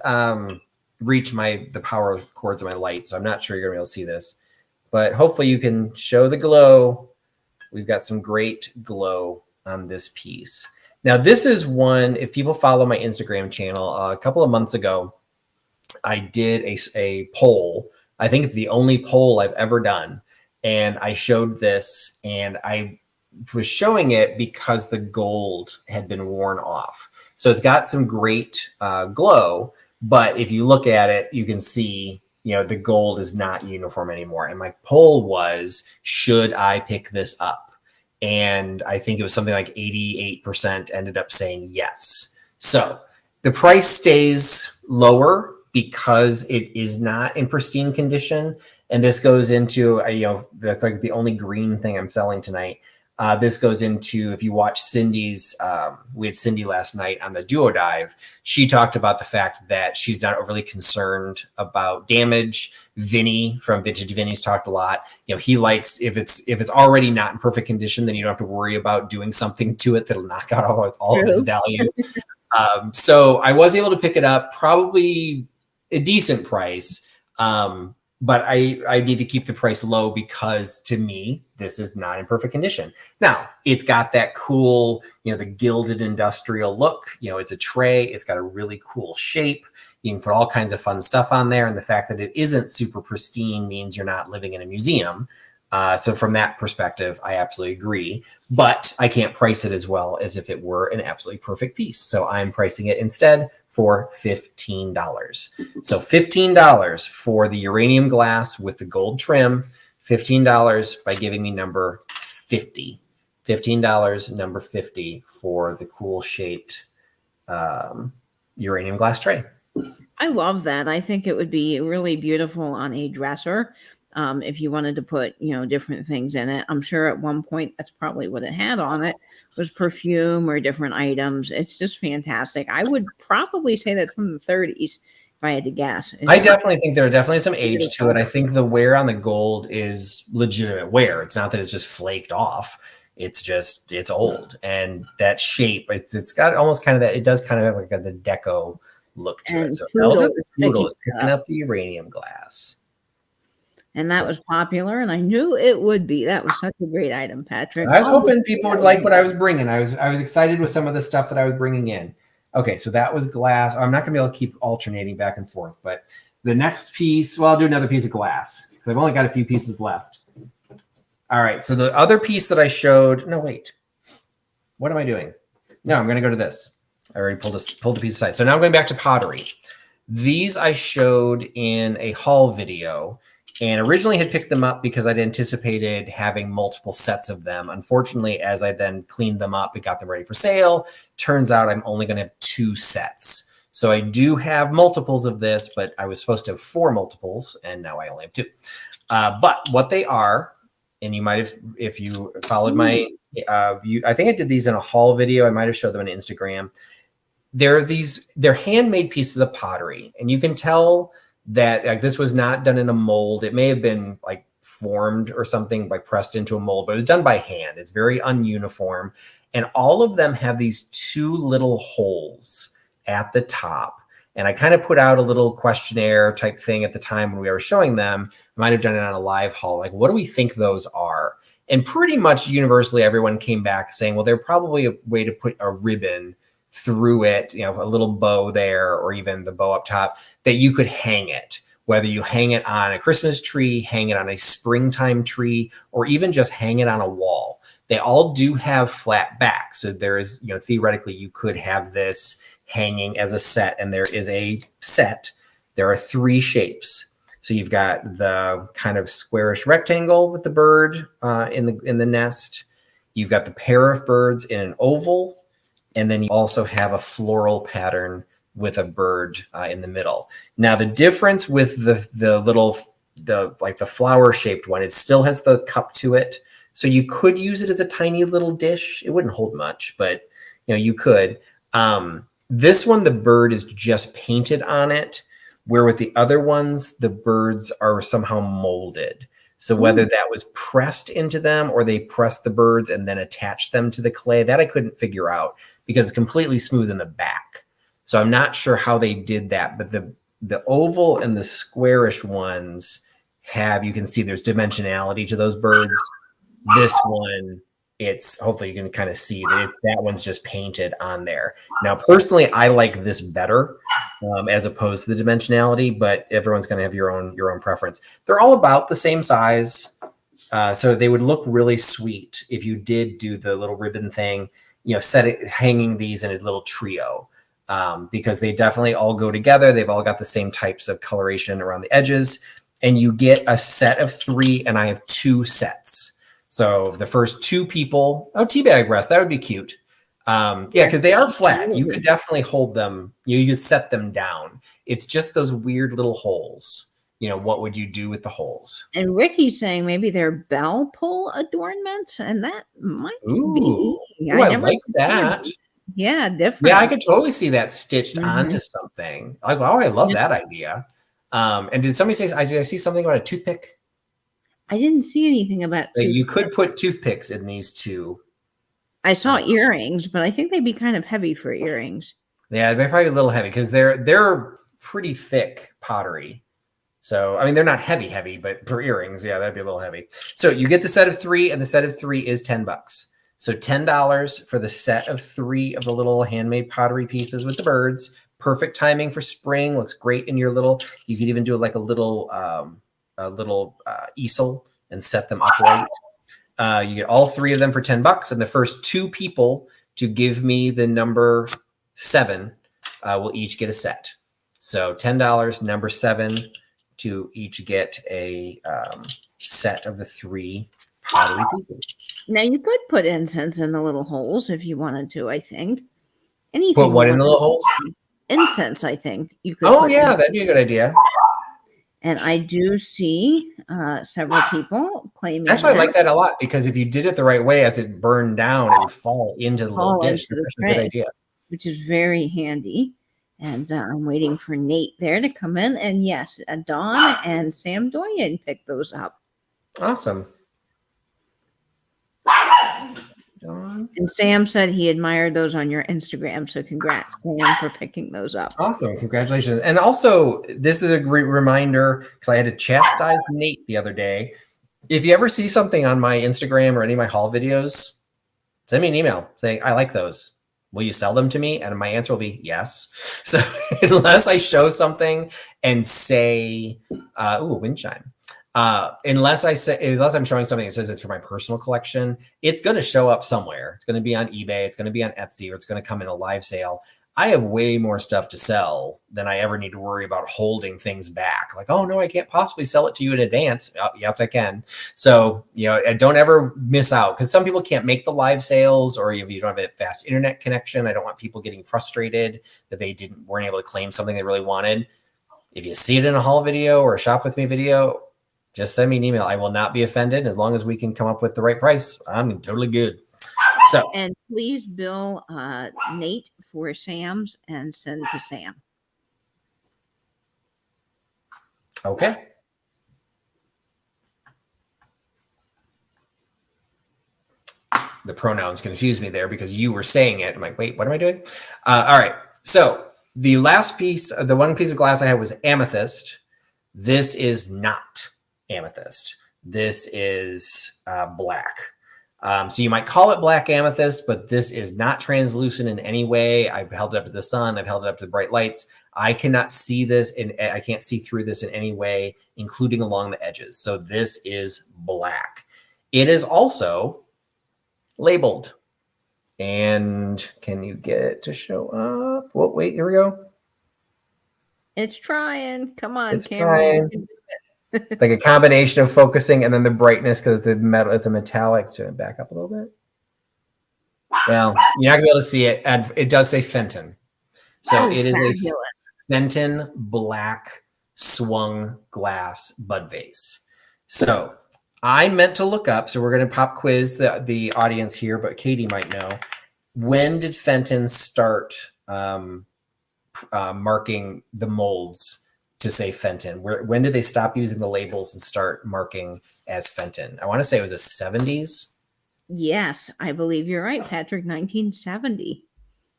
reach the power cords of my light. So I'm not sure you're gonna be able to see this, but hopefully you can show the glow. We've got some great glow on this piece. Now, this is one, if people follow my Instagram channel, a couple of months ago, I did a poll. I think it's the only poll I've ever done. And I showed this, and I was showing it because the gold had been worn off. So it's got some great glow, but if you look at it, you can see, the gold is not uniform anymore. And my poll was, should I pick this up? And I think it was something like 88% ended up saying yes. So the price stays lower because it is not in pristine condition. And this goes into, that's like the only green thing I'm selling tonight. This goes into, if you watch Cindy's, we had Cindy last night on the duo dive. She talked about the fact that she's not overly concerned about damage. Vinny from Vintage Vinny's talked a lot. He likes, if it's already not in perfect condition, then you don't have to worry about doing something to it that'll knock out all of its value. So I was able to pick it up, probably a decent price. But I need to keep the price low because, to me, this is not in perfect condition. Now, it's got that cool, the gilded industrial look. It's a tray. It's got a really cool shape. You can put all kinds of fun stuff on there. And the fact that it isn't super pristine means you're not living in a museum. So from that perspective, I absolutely agree. But I can't price it as well as if it were an absolutely perfect piece. So I'm pricing it instead for $15. So $15 for the uranium glass with the gold trim, $15 by giving me number 50. $15, number 50 for the cool shaped uranium glass tray. I love that. I think it would be really beautiful on a dresser. If you wanted to put, different things in it. I'm sure at one point that's probably what it had on it, was perfume or different items. It's just fantastic. I would probably say that's from the 30s if I had to guess. I definitely think there are definitely some age to it. I think the wear on the gold is legitimate wear. It's not that it's just flaked off. It's old. And that shape, it's got almost kind of that, it does kind of have like the deco look to it. So Poodle is picking up the uranium glass. And that was popular, and I knew it would be. That was such a great item, Patrick. I was hoping people would like what I was bringing. I was excited with some of the stuff that I was bringing in. Okay, so that was glass. I'm not going to be able to keep alternating back and forth, but the next piece, well, I'll do another piece of glass because I've only got a few pieces left. All right, so the other piece that I showed, no, wait. What am I doing? No, I'm going to go to this. I already pulled a piece aside. So now I'm going back to pottery. These I showed in a haul video. And originally had picked them up because I'd anticipated having multiple sets of them. Unfortunately, as I then cleaned them up and got them ready for sale, turns out I'm only going to have 2 sets. So I do have multiples of this, but I was supposed to have 4 multiples, and now I only have 2. But what they are, and you might have, if you followed my, I think I did these in a haul video. I might have showed them on Instagram. They're handmade pieces of pottery, and you can tell that like this was not done in a mold. It may have been like formed or something by pressed into a mold, but it was done by hand. It's very ununiform. And all of them have these 2 little holes at the top. And I kind of put out a little questionnaire type thing at the time when we were showing them. I might have done it on a live haul. Like, what do we think those are? And pretty much universally, everyone came back saying, well, they're probably a way to put a ribbon through it, a little bow there, or even the bow up top that you could hang it, whether you hang it on a Christmas tree, hang it on a springtime tree, or even just hang it on a wall. They all do have flat backs. So there is, theoretically, you could have this hanging as a set, and there is a set. There are 3 shapes. So you've got the kind of squarish rectangle with the bird in the nest. You've got the pair of birds in an oval, and then you also have a floral pattern with a bird in the middle. Now the difference with the flower shaped one, it still has the cup to it. So you could use it as a tiny little dish. It wouldn't hold much, but you could. This one, the bird is just painted on it, where with the other ones, the birds are somehow molded. So whether that was pressed into them or they pressed the birds and then attached them to the clay, that I couldn't figure out because it's completely smooth in the back. So I'm not sure how they did that, but the oval and the squarish ones you can see there's dimensionality to those birds. This one, it's hopefully you can kind of see that one's just painted on there. Now, personally, I like this better as opposed to the dimensionality, but everyone's going to have your own preference. They're all about the same size. So they would look really sweet if you did do the little ribbon thing, hanging these in a little trio, because they definitely all go together. They've all got the same types of coloration around the edges, and you get a set of 3, and I have 2 sets. So the first 2 people, teabag rest, that would be cute. Because they are flat. You could definitely hold them. You could set them down. It's just those weird little holes. What would you do with the holes? And Ricky's saying maybe they're bell pull adornments, and that might be. I like that. Yeah, different. Yeah, I could totally see that stitched onto something. Like, wow, I love that idea. And did somebody say? Did I see something about a toothpick? I didn't see anything about. You could put toothpicks in these 2. I saw earrings, but I think they'd be kind of heavy for earrings. Yeah, they're probably a little heavy because they're pretty thick pottery. So, I mean, they're not heavy, but for earrings, yeah, that'd be a little heavy. So you get the set of 3, and the set of 3 is $10. So $10 for the set of 3 of the little handmade pottery pieces with the birds. Perfect timing for spring. Looks great in your little. You could even do like a little easel and set them upright. You get all 3 of them for $10, and the first 2 people to give me the number 7 will each get a set. So $10, number 7 to each get a set of the 3 pottery pieces. Now you could put incense in the little holes if you wanted to. I think anything. Put what in the little holes? Incense. I think you could. Oh yeah, that'd be a good idea. And I do see several people claiming. Actually, I like that a lot because if you did it the right way, as it burned down, it would fall into the little dish. That's a good idea. Which is very handy. And I'm waiting for Nate there to come in. And yes, Dawn and Sam Doyen picked those up. Awesome. And Sam said he admired those on your Instagram. So congrats, Sam, for picking those up. Awesome. Congratulations. And also, this is a great reminder because I had to chastise Nate the other day. If you ever see something on my Instagram or any of my haul videos, send me an email saying, I like those. Will you sell them to me? And my answer will be yes. So unless I show something and say, wind chime. Unless I'm showing something that says it's for my personal collection, it's going to show up somewhere. It's going to be on eBay. It's going to be on Etsy, or it's going to come in a live sale. I have way more stuff to sell than I ever need to worry about holding things back. Like, oh no, I can't possibly sell it to you in advance. Oh, yes, I can. So, don't ever miss out because some people can't make the live sales, or if you don't have a fast internet connection, I don't want people getting frustrated that they weren't able to claim something they really wanted. If you see it in a haul video or a shop with me video, just send me an email. I will not be offended as long as we can come up with the right price. I'm totally good. So, and please bill Nate for Sam's and send to Sam. Okay. The pronouns confused me there because you were saying it. I'm like, wait, what am I doing? All right. So the last piece, the one piece of glass I had was amethyst. This is not amethyst. This is black. So you might call it black amethyst, but this is not translucent in any way. I've held it up to the sun. I've held it up to the bright lights. I cannot see this, and I can't see through this in any way, including along the edges. So this is black. It is also labeled. And can you get it to show up? Well, wait, here we go. It's trying. Come on, it's Cameron. trying. It's like a combination of focusing and then the brightness because the metal is a metallic. So back up a little bit. Well, you're not gonna be able to see it. And it does say Fenton. So it is fabulous. a Fenton black swung glass bud vase. So I meant to look up. So we're going to pop quiz the audience here, but Katie might know. When did Fenton start marking the molds to say Fenton? When did they stop using the labels and start marking as Fenton? I want to say it was the 70s. Yes, I believe you're right, Patrick. 1970.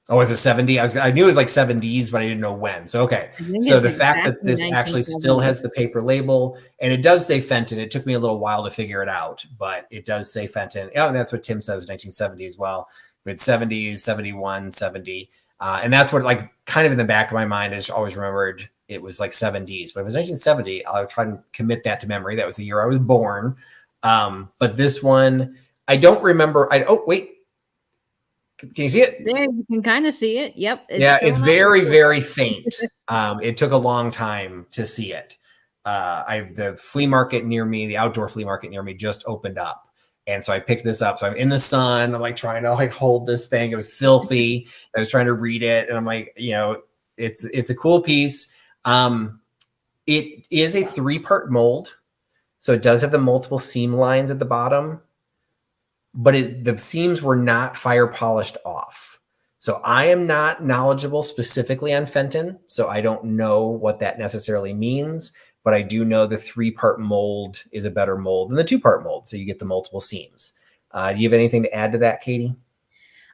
Oh, was it 70? I knew it was like 70s, but I didn't know when. So, okay. So the fact that this actually still has the paper label and it does say Fenton, it took me a little while to figure it out, but it does say Fenton. Oh, and that's what Tim says, 1970 as well. With 70s, 71, 70. And that's what, like, kind of in the back of my mind, I just always remembered it was like 70s. But it was 1970. I'll try and commit that to memory. That was the year I was born. But this one, I don't remember. Oh, wait. Can you see it? There, you can kind of see it. Yep. It's very, very faint. It took a long time to see it. The flea market near me, the outdoor flea market near me, just opened up, and so I picked this up. So I'm in the sun. I'm like trying to like hold this thing. It was filthy. I was trying to read it, and I'm like, it's a cool piece. It is a 3-part mold, so it does have the multiple seam lines at the bottom. But the seams were not fire polished off. So I am not knowledgeable specifically on Fenton, so I don't know what that necessarily means, but I do know the 3-part mold is a better mold than the 2-part mold, so you get the multiple seams. Do you have anything to add to that, Katie?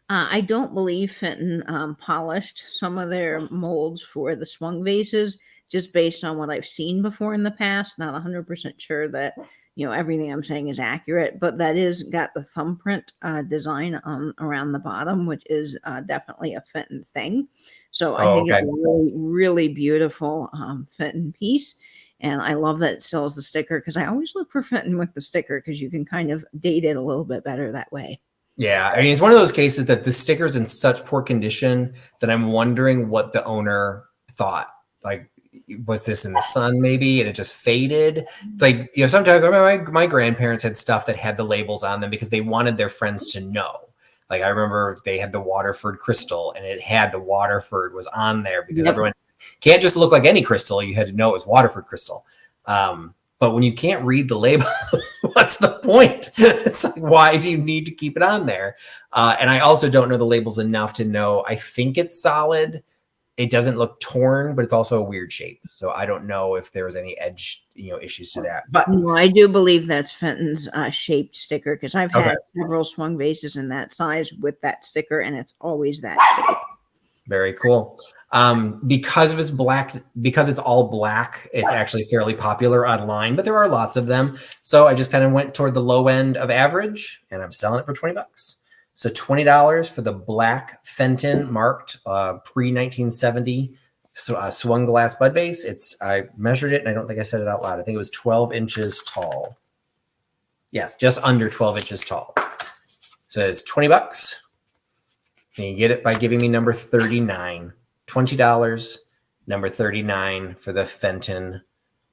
I don't believe Fenton polished some of their molds for the swung vases, just based on what I've seen before in the past. Not 100% sure that everything I'm saying is accurate, but that is got the thumbprint design around the bottom, which is definitely a Fenton thing. So I think it's a really, really beautiful Fenton piece. And I love that it still has the sticker, because I always look for Fenton with the sticker, because you can kind of date it a little bit better that way. Yeah, I mean, it's one of those cases that the sticker's in such poor condition that I'm wondering what the owner thought. Like, was this in the sun maybe and it just faded? It's like, sometimes my grandparents had stuff that had the labels on them because they wanted their friends to know. Like, I remember they had the Waterford crystal and it had the Waterford was on there because everyone can't just look like any crystal. You had to know it was Waterford crystal. But when you can't read the label, what's the point? It's like, why do you need to keep it on there? And I also don't know the labels enough to know. I think it's solid. It doesn't look torn, but it's also a weird shape. So I don't know if there was any edge, issues to that. But no, I do believe that's Fenton's shaped sticker, because I've had several swung vases in that size with that sticker, and it's always that shape. Very cool. Because it's all black, it's actually fairly popular online, but there are lots of them. So I just kind of went toward the low end of average, and I'm selling it for $20. So $20 for the black Fenton marked pre-1970 swung glass bud vase. I measured it, and I don't think I said it out loud. I think it was 12 inches tall. Yes, just under 12 inches tall. So it's $20. And you get it by giving me number 39. $20, number 39 for the Fenton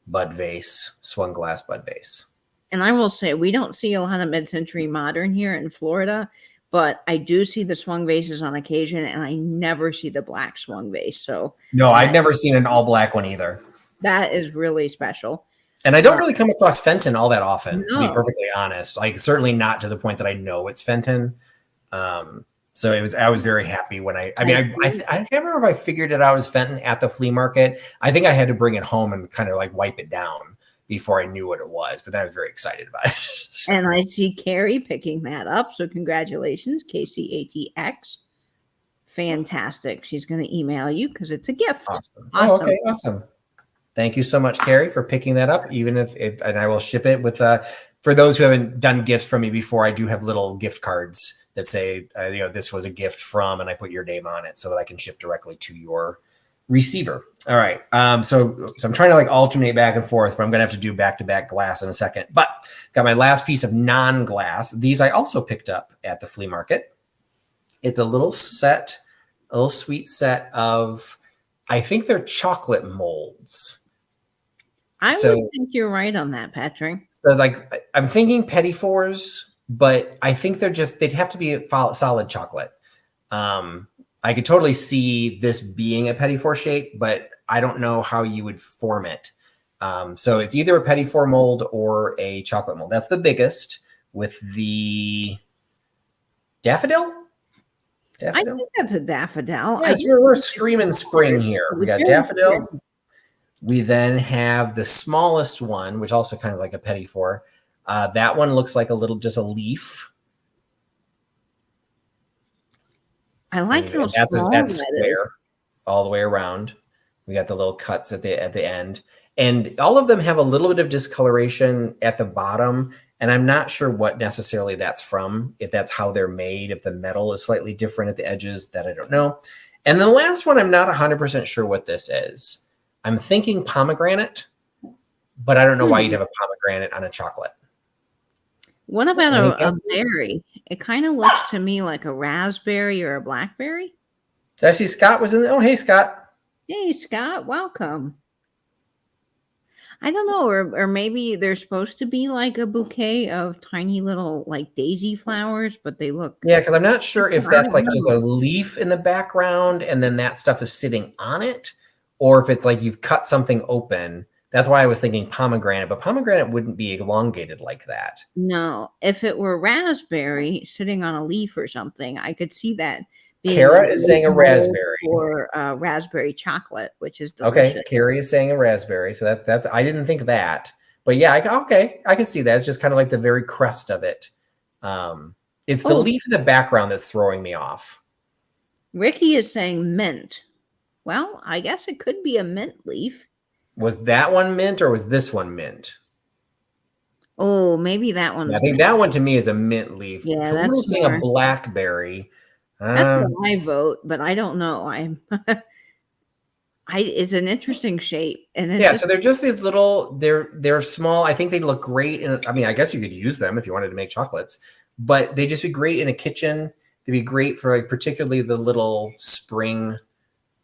bud vase, swung glass bud vase. And I will say, we don't see a lot of mid-century modern here in Florida, but I do see the swung vases on occasion, and I never see the black swung vase. So no, I've never seen an all black one either. That is really special. And I don't really come across Fenton all that often, to be perfectly honest. Like, certainly not to the point that I know it's Fenton. So I was very happy when I can't remember if I figured it out as Fenton at the flea market. I think I had to bring it home and kind of like wipe it down before I knew what it was, but then I was very excited about it. And I see Carrie picking that up. So congratulations, KCATX. Fantastic. She's going to email you because it's a gift. Awesome. Oh, okay, awesome. Thank you so much, Carrie, for picking that up. Even if and I will ship it with, for those who haven't done gifts from me before, I do have little gift cards that say, this was a gift from, and I put your name on it so that I can ship directly to your receiver. All right. So I'm trying to like alternate back and forth, but I'm going to have to do back-to-back glass in a second. But got my last piece of non-glass. These I also picked up at the flea market. It's a little sweet set of, I think they're chocolate molds. I would So, think you're right on that, Patrick. so like I'm thinking petit fours, but I think they'd have to be solid chocolate. I could totally see this being a petit four shape, but I don't know how you would form it. So it's either a petit four mold or a chocolate mold. That's the biggest with the daffodil. I think that's a daffodil. Yes, we're screaming spring here. We got daffodil. We then have the smallest one, which also kind of like a petit four. That one looks like just a leaf. I like how that's small that's that square is. all the way around. We got the little cuts at the end, and all of them have a little bit of discoloration at the bottom. And I'm not sure what necessarily that's from. If that's how they're made, if the metal is slightly different at the edges, that I don't know. And the last one, I'm not 100% sure what this is. I'm thinking pomegranate, but I don't know why you'd have a pomegranate on a chocolate. What about a berry? It kind of looks to me like a raspberry or a blackberry. Actually, Scott was in there. Oh, hey, Scott. Hey, Scott, welcome. I don't know, or maybe they're supposed to be like a bouquet of tiny little like daisy flowers, but they look. Yeah, because I'm not sure if that's like just a leaf in the background and then that stuff is sitting on it, or if it's like you've cut something open. That's why I was thinking pomegranate, but pomegranate wouldn't be elongated like that. No, if it were raspberry sitting on a leaf or something, I could see that. Kara is saying a raspberry. Or raspberry chocolate, which is delicious. Okay, Carrie is saying a raspberry, so that's I didn't think that, but yeah, I can see that. It's just kind of like the very crest of it. It's the leaf in the background that's throwing me off. Ricky is saying mint. Well, I guess it could be a mint leaf. Was that one mint or was this one mint? Oh, maybe that one. I think that one to me is a mint leaf. Yeah, that's saying a blackberry. That's what I vote, but I don't know. It's an interesting shape, and so they're just these little. They're small. I think they look great. I mean, I guess you could use them if you wanted to make chocolates, but they just be great in a kitchen. They'd be great for like particularly the little spring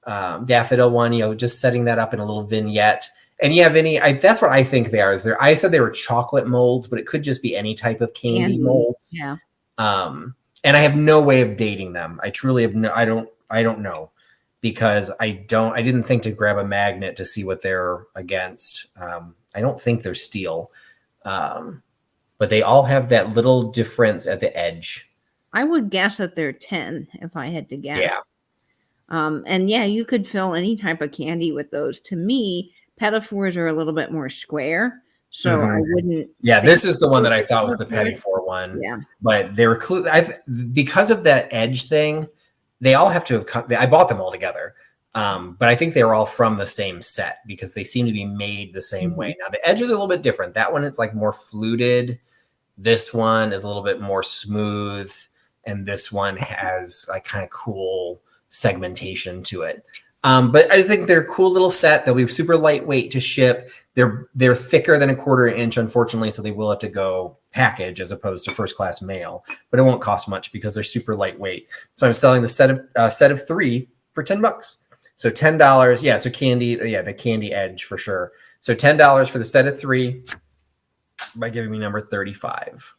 daffodil one. Just setting that up in a little vignette. And yeah, Vinny, that's what I think they are. I said they were chocolate molds, but it could just be any type of candy molds. Yeah. And I have no way of dating them. I truly have no. I don't know, because I didn't think to grab a magnet to see what they're against. I don't think they're steel, but they all have that little difference at the edge. I would guess that they're 10 if I had to guess. Yeah. And yeah, you could fill any type of candy with those. To me, petit fours are a little bit more square. So I wouldn't. Yeah, this is the one that I thought was the petit four one. Yeah. But they were because of that edge thing, they all have to have come. I bought them all together. But I think they were all from the same set because they seem to be made the same way. Now the edge is a little bit different. That one, it's like more fluted. This one is a little bit more smooth. And this one has like kind of cool segmentation to it. But I just think they're a cool little set. They'll be super lightweight to ship. They're thicker than a 1/4 inch, unfortunately, so they will have to go package as opposed to first class mail. But it won't cost much because they're super lightweight. So I'm selling the set of 3 for $10. So $10. Yeah. So candy. Yeah, the candy edge for sure. So $10 for the set of 3 by giving me number 35.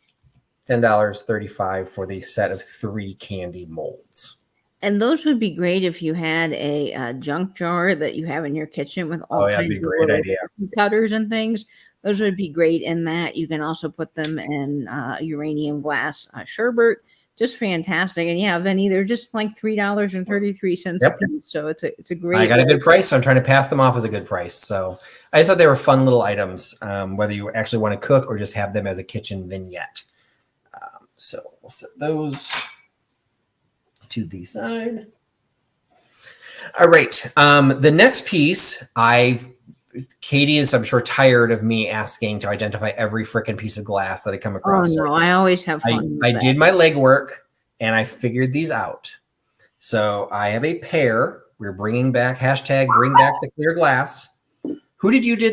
$10, 35 for the set of 3 candy molds. And those would be great if you had a junk jar that you have in your kitchen with all that'd be a great idea. Cutters and things. Those would be great in that. You can also put them in uranium glass sherbet. Just fantastic. And yeah, Vinny, they're just like $3.33 a piece. So it's a great. I got a good price, so I'm trying to pass them off as a good price. So I just thought they were fun little items, whether you actually want to cook or just have them as a kitchen vignette. So we'll set those to the side. All right. The next piece, Katie is, I'm sure, tired of me asking to identify every freaking piece of glass that I come across. Oh no, I always have fun. I did my legwork and I figured these out. So I have a pair. We're bringing back #bring back the clear glass. Who did you do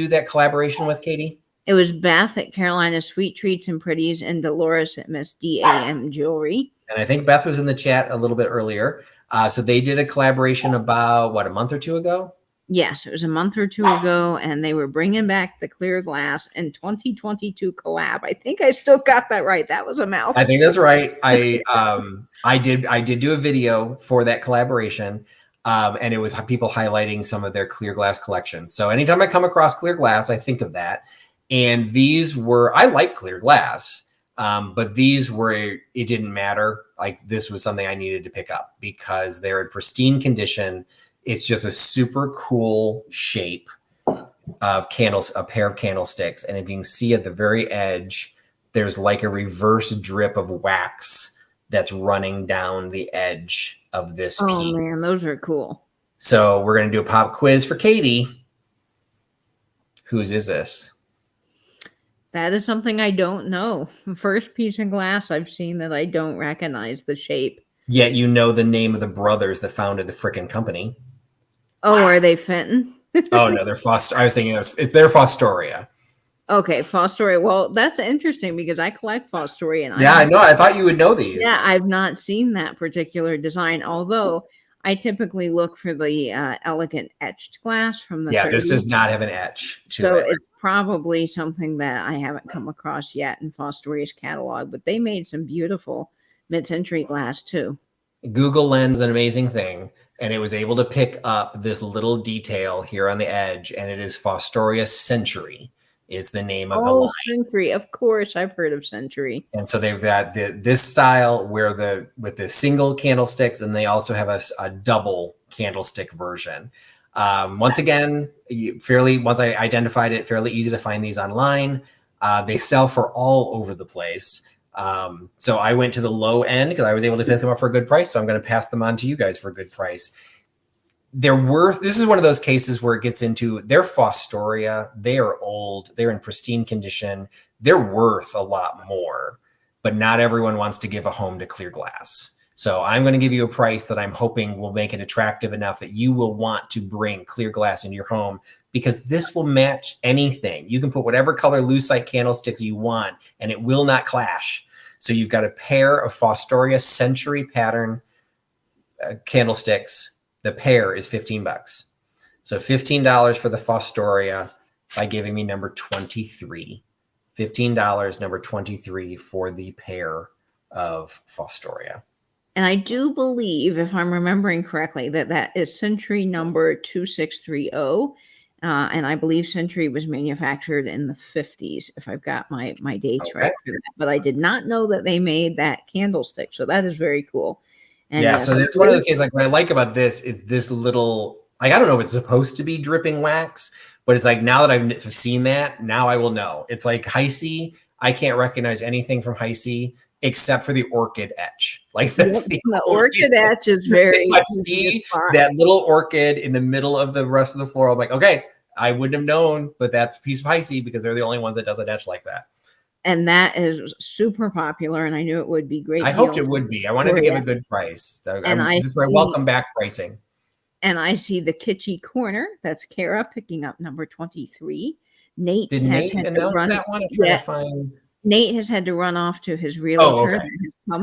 that collaboration with, Katie? It was Beth at Carolina Sweet Treats and Pretties and Dolores at Miss DAM Jewelry. And I think Beth was in the chat a little bit earlier. So they did a collaboration about, a month or 2 ago? Yes, it was a month or two ago, and they were bringing back the clear glass in 2022 collab. I think I still got that right. That was a mouthful. I think that's right. I did do a video for that collaboration, and it was people highlighting some of their clear glass collections. So anytime I come across clear glass, I think of that. And these were, I like clear glass, but these were, it didn't matter. Like, this was something I needed to pick up because they're in pristine condition. It's just a super cool shape of candles, a pair of candlesticks. And if you can see at the very edge, there's like a reverse drip of wax that's running down the edge of this piece. Oh man, those are cool. So we're going to do a pop quiz for Katie. Whose is this? That is something I don't know. First piece of glass I've seen that I don't recognize the shape. Yet you know the name of the brothers that founded the frickin' company. Oh, are they Fenton? Oh no, they're I was thinking it's their Fostoria. Okay, Fostoria. Well, that's interesting because I collect Fostoria. And Yeah, I know. I thought you would know these. Yeah, I've not seen that particular design, although I typically look for the elegant etched glass from the 30s. This does not have an etch to so it. It's probably something that I haven't come across yet in Fostoria's catalog, but they made some beautiful mid-century glass too. Google Lens, an amazing thing, and it was able to pick up this little detail here on the edge, and it is Fostoria Century is the name of the line. Century, of course, I've heard of Century. And so they've got this style where with the single candlesticks, and they also have a double candlestick version. Once again, once I identified it, fairly easy to find these online. They sell for all over the place. So I went to the low end because I was able to pick them up for a good price. So I'm going to pass them on to you guys for a good price. This is one of those cases where it gets into their Fostoria. They are old. They're in pristine condition. They're worth a lot more, but not everyone wants to give a home to clear glass. So I'm going to give you a price that I'm hoping will make it attractive enough that you will want to bring clear glass into your home, because this will match anything. You can put whatever color lucite candlesticks you want, and it will not clash. So you've got a pair of Fostoria Century pattern candlesticks. The pair is $15. So $15 for the Fostoria by giving me number 23. $15, number 23 for the pair of Fostoria. And I do believe, if I'm remembering correctly, that is Century number 2630. And I believe Century was manufactured in the 50s, if I've got my dates right for that. But I did not know that they made that candlestick. So that is very cool. And yeah, so that's one of the things, like, what I like about this is this little, like, I don't know if it's supposed to be dripping wax, but it's like, now that I've seen that, now I will know. It's like Heisey. I can't recognize anything from Heisey except for the orchid etch. Like, that's the orchid etch is very. If I see that little orchid in the middle of the rest of the floor, I'm like, okay, I wouldn't have known, but that's a piece of Heisey because they're the only ones that does an etch like that. And that is super popular, and I knew it would be great. I hoped it would be. I wanted to give a good price. This is my welcome back pricing. And I see the kitschy corner. That's Kara picking up number 23. Nate Did Nate announce that one? I'm trying to find. Nate has had to run off to his realtor.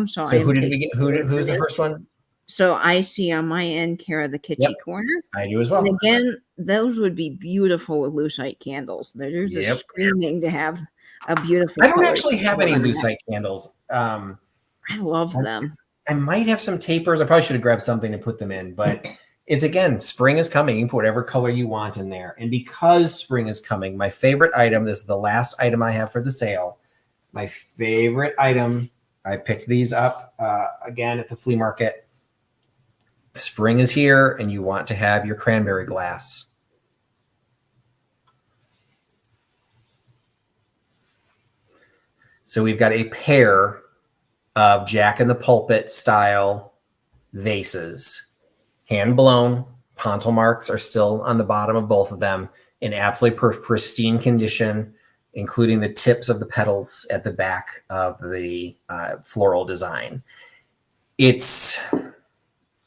So who did we get? Who's the first one? So I see on my end, Kara, the kitschy corner. I do as well. And again, those would be beautiful with lucite candles. They're just screaming to have a beautiful. I don't actually have any lucite candles. I love them. I might have some tapers. I probably should have grabbed something to put them in, but it's, again, spring is coming. You can put whatever color you want in there. And because spring is coming, my favorite item, this is the last item I have for the sale. My favorite item, I picked these up again at the flea market. Spring is here, and you want to have your cranberry glass. So we've got a pair of Jack-in-the-pulpit style vases, hand blown. Pontil marks are still on the bottom of both of them in absolutely pristine condition, including the tips of the petals at the back of the floral design. It's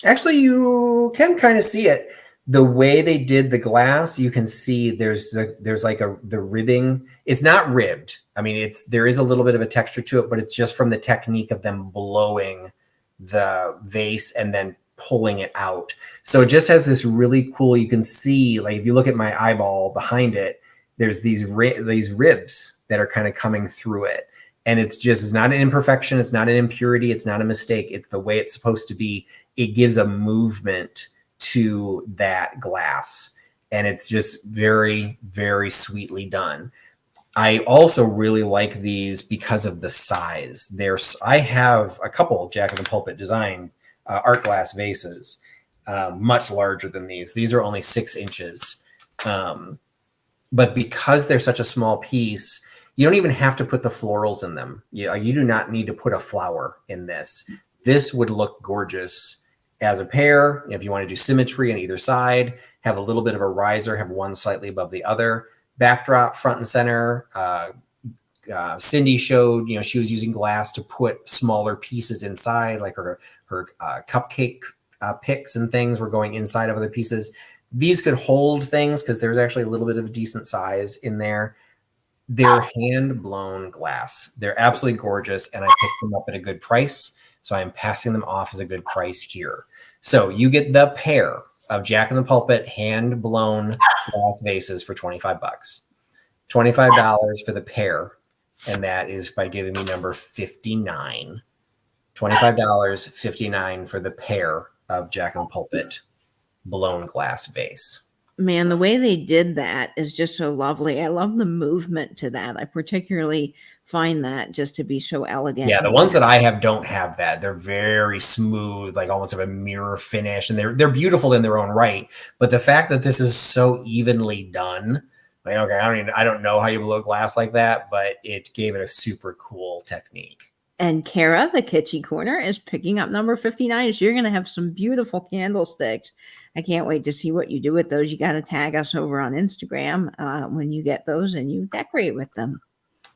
actually, you can kind of see it. The way they did the glass, you can see there's like the ribbing. It's not ribbed. I mean, there is a little bit of a texture to it, but it's just from the technique of them blowing the vase and then pulling it out. So it just has this really cool, you can see, like if you look at my eyeball behind it, there's these ribs that are kind of coming through it. And it's not an imperfection. It's not an impurity. It's not a mistake. It's the way it's supposed to be. It gives a movement to that glass. And it's just very, very sweetly done. I also really like these because of the size. I have a couple of Jack-in-the-pulpit design art glass vases, much larger than these. These are only 6 inches. But because they're such a small piece, you don't even have to put the florals in them. You do not need to put a flower in this. This would look gorgeous as a pair. If you want to do symmetry on either side, have a little bit of a riser, have one slightly above the other. Backdrop, front and center. Cindy showed, she was using glass to put smaller pieces inside, like her cupcake picks and things were going inside of other pieces. These could hold things because there's actually a little bit of a decent size in there. They're hand-blown glass. They're absolutely gorgeous, and I picked them up at a good price, so I'm passing them off as a good price here. So you get the pair of Jack-in-the-Pulpit hand-blown glass vases for $25. $25 for the pair, and that is by giving me number 59. $25, $59 for the pair of Jack-in-the-Pulpit blown glass vase. Man, the way they did that is just so lovely. I love the movement to that. I particularly find that just to be so elegant. Yeah, the ones that I have don't have that. They're very smooth, like almost have a mirror finish, and they're beautiful in their own right. But the fact that this is so evenly done, like, okay, I don't know how you blow glass like that, but it gave it a super cool technique. And Kara, the Kitschy Corner, is picking up number 59. So you're going to have some beautiful candlesticks. I can't wait to see what you do with those. You got to tag us over on Instagram when you get those and you decorate with them.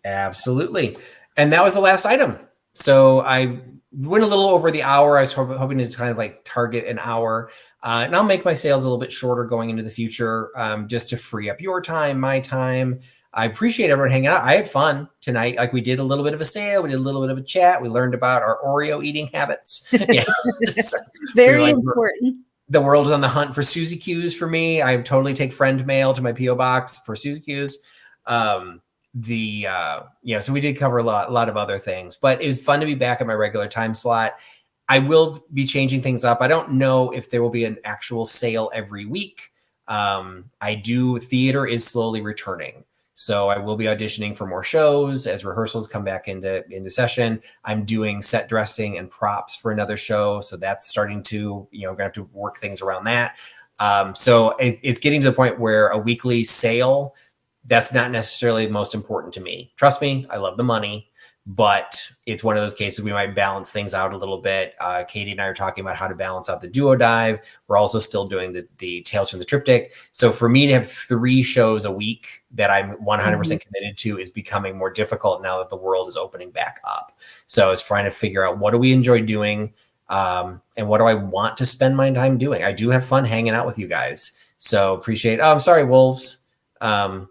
Absolutely. And that was the last item. So I went a little over the hour. I was hoping to kind of like target an hour. And I'll make my sales a little bit shorter going into the future, just to free up your time, my time. I appreciate everyone hanging out. I had fun tonight. Like, we did a little bit of a sale. We did a little bit of a chat. We learned about our Oreo eating habits. Yeah. Very important. The world is on the hunt for Suzy Q's for me. I totally take friend mail to my P.O. box for Suzy Q's. So we did cover a lot of other things, but it was fun to be back at my regular time slot. I will be changing things up. I don't know if there will be an actual sale every week. Theater is slowly returning. So I will be auditioning for more shows as rehearsals come back into session. I'm doing set dressing and props for another show. So that's starting to, gonna have to work things around that. So it's getting to the point where a weekly sale, that's not necessarily most important to me. Trust me, I love the money, but it's one of those cases we might balance things out a little bit. Katie and I are talking about how to balance out the duo dive. We're also still doing the Tales from the Triptych. So for me to have 3 shows a week that I'm 100% committed to is becoming more difficult now that the world is opening back up. So it's trying to figure out, what do we enjoy doing? And what do I want to spend my time doing? I do have fun hanging out with you guys. So appreciate, I'm sorry, Wolves. So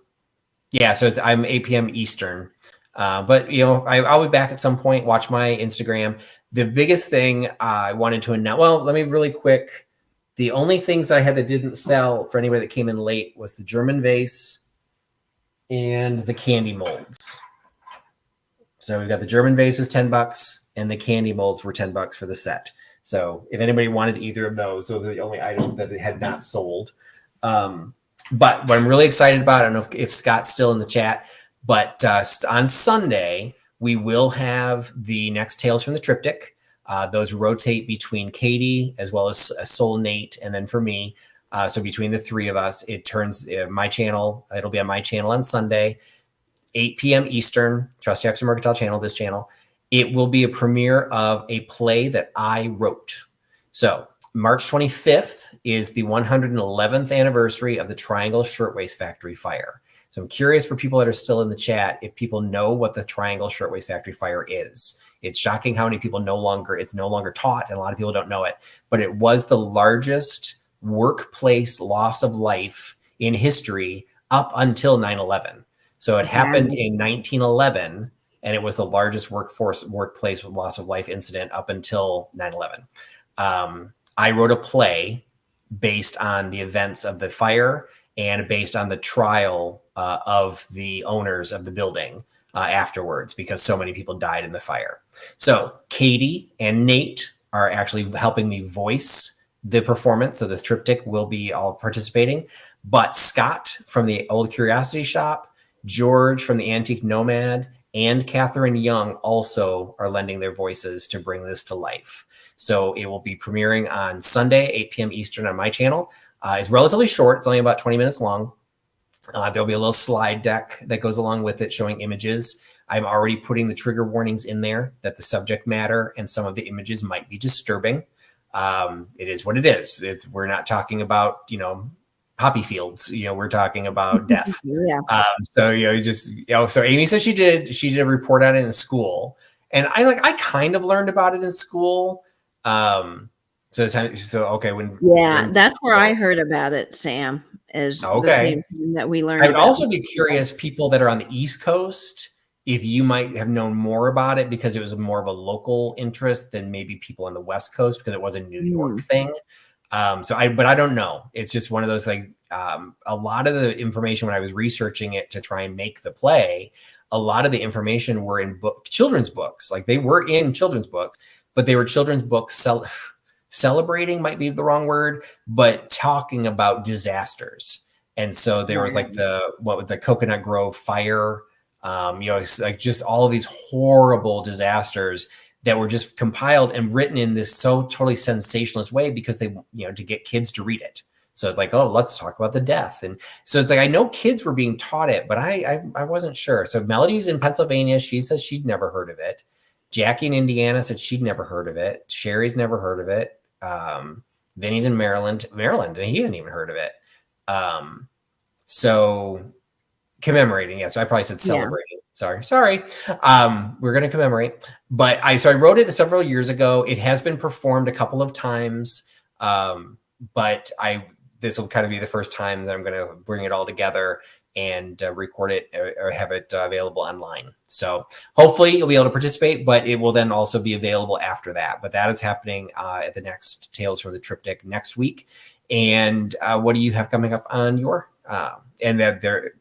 I'm 8 p.m. Eastern. But I'll be back at some point. Watch my Instagram. The biggest thing I wanted to announce, let me really quick. The only things I had that didn't sell for anybody that came in late was the German vase and the candy molds. So we've got the German vase was $10 and the candy molds were $10 for the set. So if anybody wanted either of those are the only items that had not sold. But what I'm really excited about, I don't know if Scott's still in the chat, but on Sunday, we will have the next Tales from the Triptych. Those rotate between Katie as well as Soul Nate, and then for me. So between the 3 of us, it turns my channel. It'll be on my channel on Sunday, 8 p.m. Eastern, Trusty THMercantile channel, this channel. It will be a premiere of a play that I wrote. So March 25th is the 111th anniversary of the Triangle Shirtwaist Factory fire. So I'm curious for people that are still in the chat, if people know what the Triangle Shirtwaist Factory fire is. It's shocking how many people it's no longer taught, and a lot of people don't know it. But it was the largest workplace loss of life in history up until 9/11. So it happened in 1911, and it was the largest workplace loss of life incident up until 9/11. I wrote a play based on the events of the fire and based on the trial of the owners of the building afterwards, because so many people died in the fire. So Katie and Nate are actually helping me voice the performance. So this triptych will be all participating. But Scott from the Old Curiosity Shop, George from the Antique Nomad, and Catherine Young also are lending their voices to bring this to life. So it will be premiering on Sunday, 8 p.m. Eastern on my channel. It's relatively short. It's only about 20 minutes long. There'll be a little slide deck that goes along with it showing images. I'm already putting the trigger warnings in there that the subject matter and some of the images might be disturbing. It is what it is. We're not talking about, poppy fields. We're talking about death. Yeah. So so Amy said she did a report on it in school, and I kind of learned about it in school. Okay, that's where I heard about it, Sam, is the same thing that we learned. I would also be curious, people that are on the East Coast, if you might have known more about it because it was more of a local interest than maybe people on the West Coast, because it was a New York thing. But I don't know. It's just one of those, a lot of the information when I was researching it to try and make the play, a lot of the information were in children's books. Like, they were in children's books, but they were children's books celebrating might be the wrong word, but talking about disasters. And so there was the Coconut Grove fire, just all of these horrible disasters that were just compiled and written in this so totally sensationalist way, because they, to get kids to read it. So it's like, oh, let's talk about the death. And so it's like, I know kids were being taught it, but I wasn't sure. So Melody's in Pennsylvania. She says she'd never heard of it. Jackie in Indiana said she'd never heard of it. Sherry's never heard of it. Vinny's in Maryland, and he hadn't even heard of it. So commemorating. Yeah. So I probably said celebrating. Yeah. Sorry. We're going to commemorate, but I wrote it several years ago. It has been performed a couple of times. But this will kind of be the first time that I'm going to bring it all together and record it or have it available online. So hopefully you'll be able to participate, but it will then also be available after that. But that is happening at the next Tales from the Triptych next week. And what do you have coming up on your, and that there,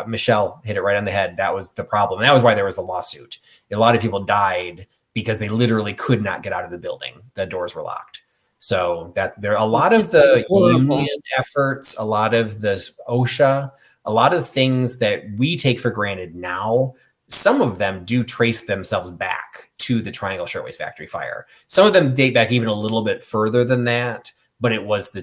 Michelle hit it right on the head. That was the problem. That was why there was a lawsuit. A lot of people died because they literally could not get out of the building. The doors were locked. So that there are a lot of the union efforts, a lot of this OSHA, a lot of things that we take for granted now, some of them do trace themselves back to the Triangle Shirtwaist Factory fire. Some of them date back even a little bit further than that, but it was the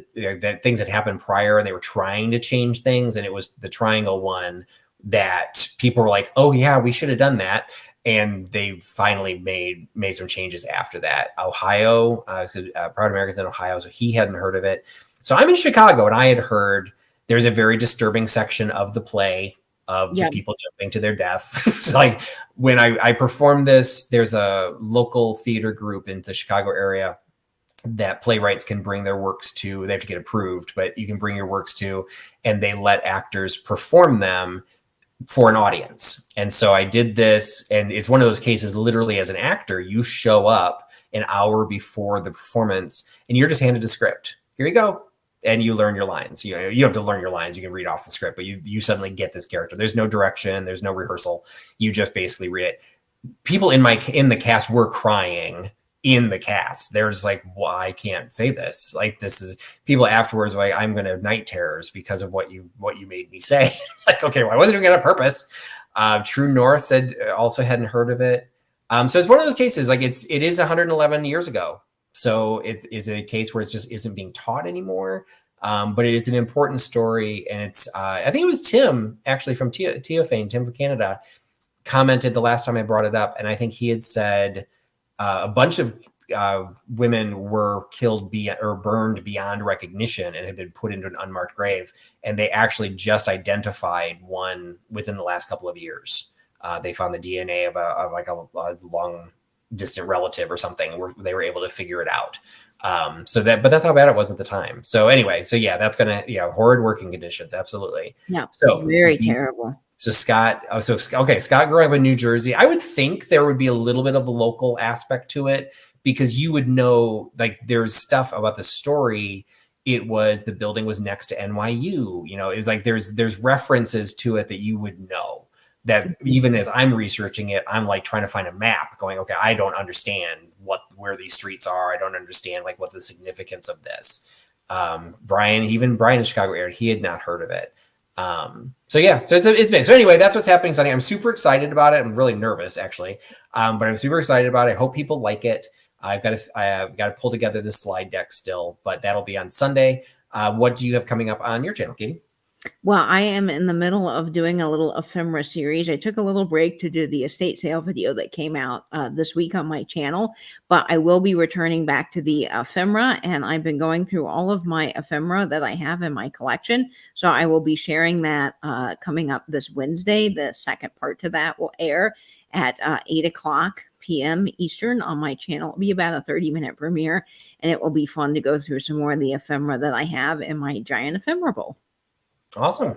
things that happened prior, and they were trying to change things. And it was the Triangle one that people were like, oh yeah, we should have done that. And they finally made some changes after that. Ohio, Proud Americans in Ohio, so he hadn't heard of it. So I'm in Chicago, and I had heard there's a very disturbing section of the play of the people jumping to their death. It's like when I performed this, there's a local theater group in the Chicago area that playwrights can bring their works to. They have to get approved, but you can bring your works to, and they let actors perform them for an audience. And so I did this, and it's one of those cases, literally as an actor, you show up an hour before the performance and you're just handed a script. Here you go. And you learn your lines. You have to learn your lines. You can read off the script, but you suddenly get this character. There's no direction. There's no rehearsal. You just basically read it. People in the cast were crying in the cast. They're just like, well, I can't say this. Like, this is, people afterwards were like, I'm going to have night terrors because of what you made me say. Like, okay, well, I wasn't doing it on purpose. True North said also hadn't heard of it. So it's one of those cases, like it is 111 years ago. So it is a case where it just isn't being taught anymore. But it is an important story. And it's, I think it was Tim actually from Teofane, Tim from Canada, commented the last time I brought it up. And I think he had said, a bunch of women were killed or burned beyond recognition and had been put into an unmarked grave. And they actually just identified one within the last couple of years. They found the DNA of a long distant relative or something, where they were able to figure it out. But that's how bad it was at the time. So anyway, that's horrid working conditions. Absolutely. Yeah. So very terrible. So Scott grew up in New Jersey. I would think there would be a little bit of a local aspect to it, because you would know, like, there's stuff about the story. It was, the building was next to NYU. You know, it was like there's references to it that you would know. That even as I'm researching it, I'm like trying to find a map, going, okay, I don't understand where these streets are. I don't understand like what the significance of this. Brian in Chicago area, he had not heard of it. So yeah, so it's mixed. So anyway, that's what's happening Sunday. I'm super excited about it. I'm really nervous actually, but I'm super excited about it. I hope people like it. I've got to pull together this slide deck still, but that'll be on Sunday. What do you have coming up on your channel, Katie? Well, I am in the middle of doing a little ephemera series. I took a little break to do the estate sale video that came out this week on my channel, but I will be returning back to the ephemera, and I've been going through all of my ephemera that I have in my collection. So I will be sharing that coming up this Wednesday. The second part to that will air at 8 o'clock p.m. Eastern on my channel. It'll be about a 30-minute premiere, and it will be fun to go through some more of the ephemera that I have in my giant ephemera bowl. Awesome.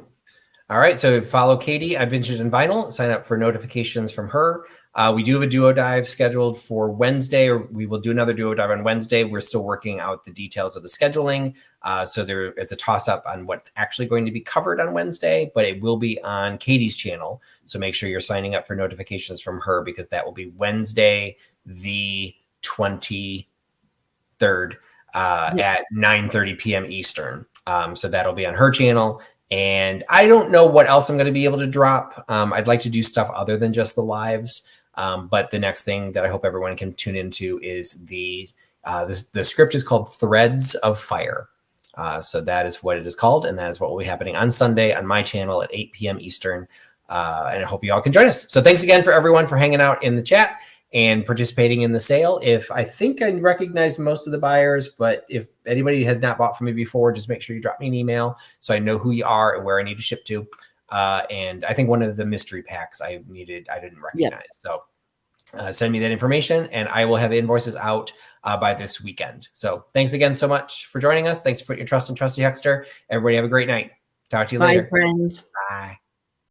All right. So follow Katie at Vintage and Vinyl. Sign up for notifications from her. We do have a duo dive scheduled for Wednesday, or we will do another duo dive on Wednesday. We're still working out the details of the scheduling. So it's a toss up on what's actually going to be covered on Wednesday, but it will be on Katie's channel. So make sure you're signing up for notifications from her, because that will be Wednesday, the 23rd at 9:30 p.m. Eastern. So that'll be on her channel. And I don't know what else I'm going to be able to drop. I'd like to do stuff other than just the lives. But the next thing that I hope everyone can tune into is the script is called Threads of Fire. So that is what it is called. And that is what will be happening on Sunday on my channel at 8 p.m. Eastern. And I hope you all can join us. So thanks again for everyone for hanging out in the chat and participating in the sale. I think I recognized most of the buyers, but if anybody had not bought from me before, just make sure you drop me an email so I know who you are and where I need to ship to. And I think one of the mystery packs I didn't recognize. So send me that information and I will have invoices out by this weekend. So thanks again so much for joining us. Thanks for putting your trust in Trusty Huckster. Everybody have a great night. Talk to you later. Bye, friends. Bye.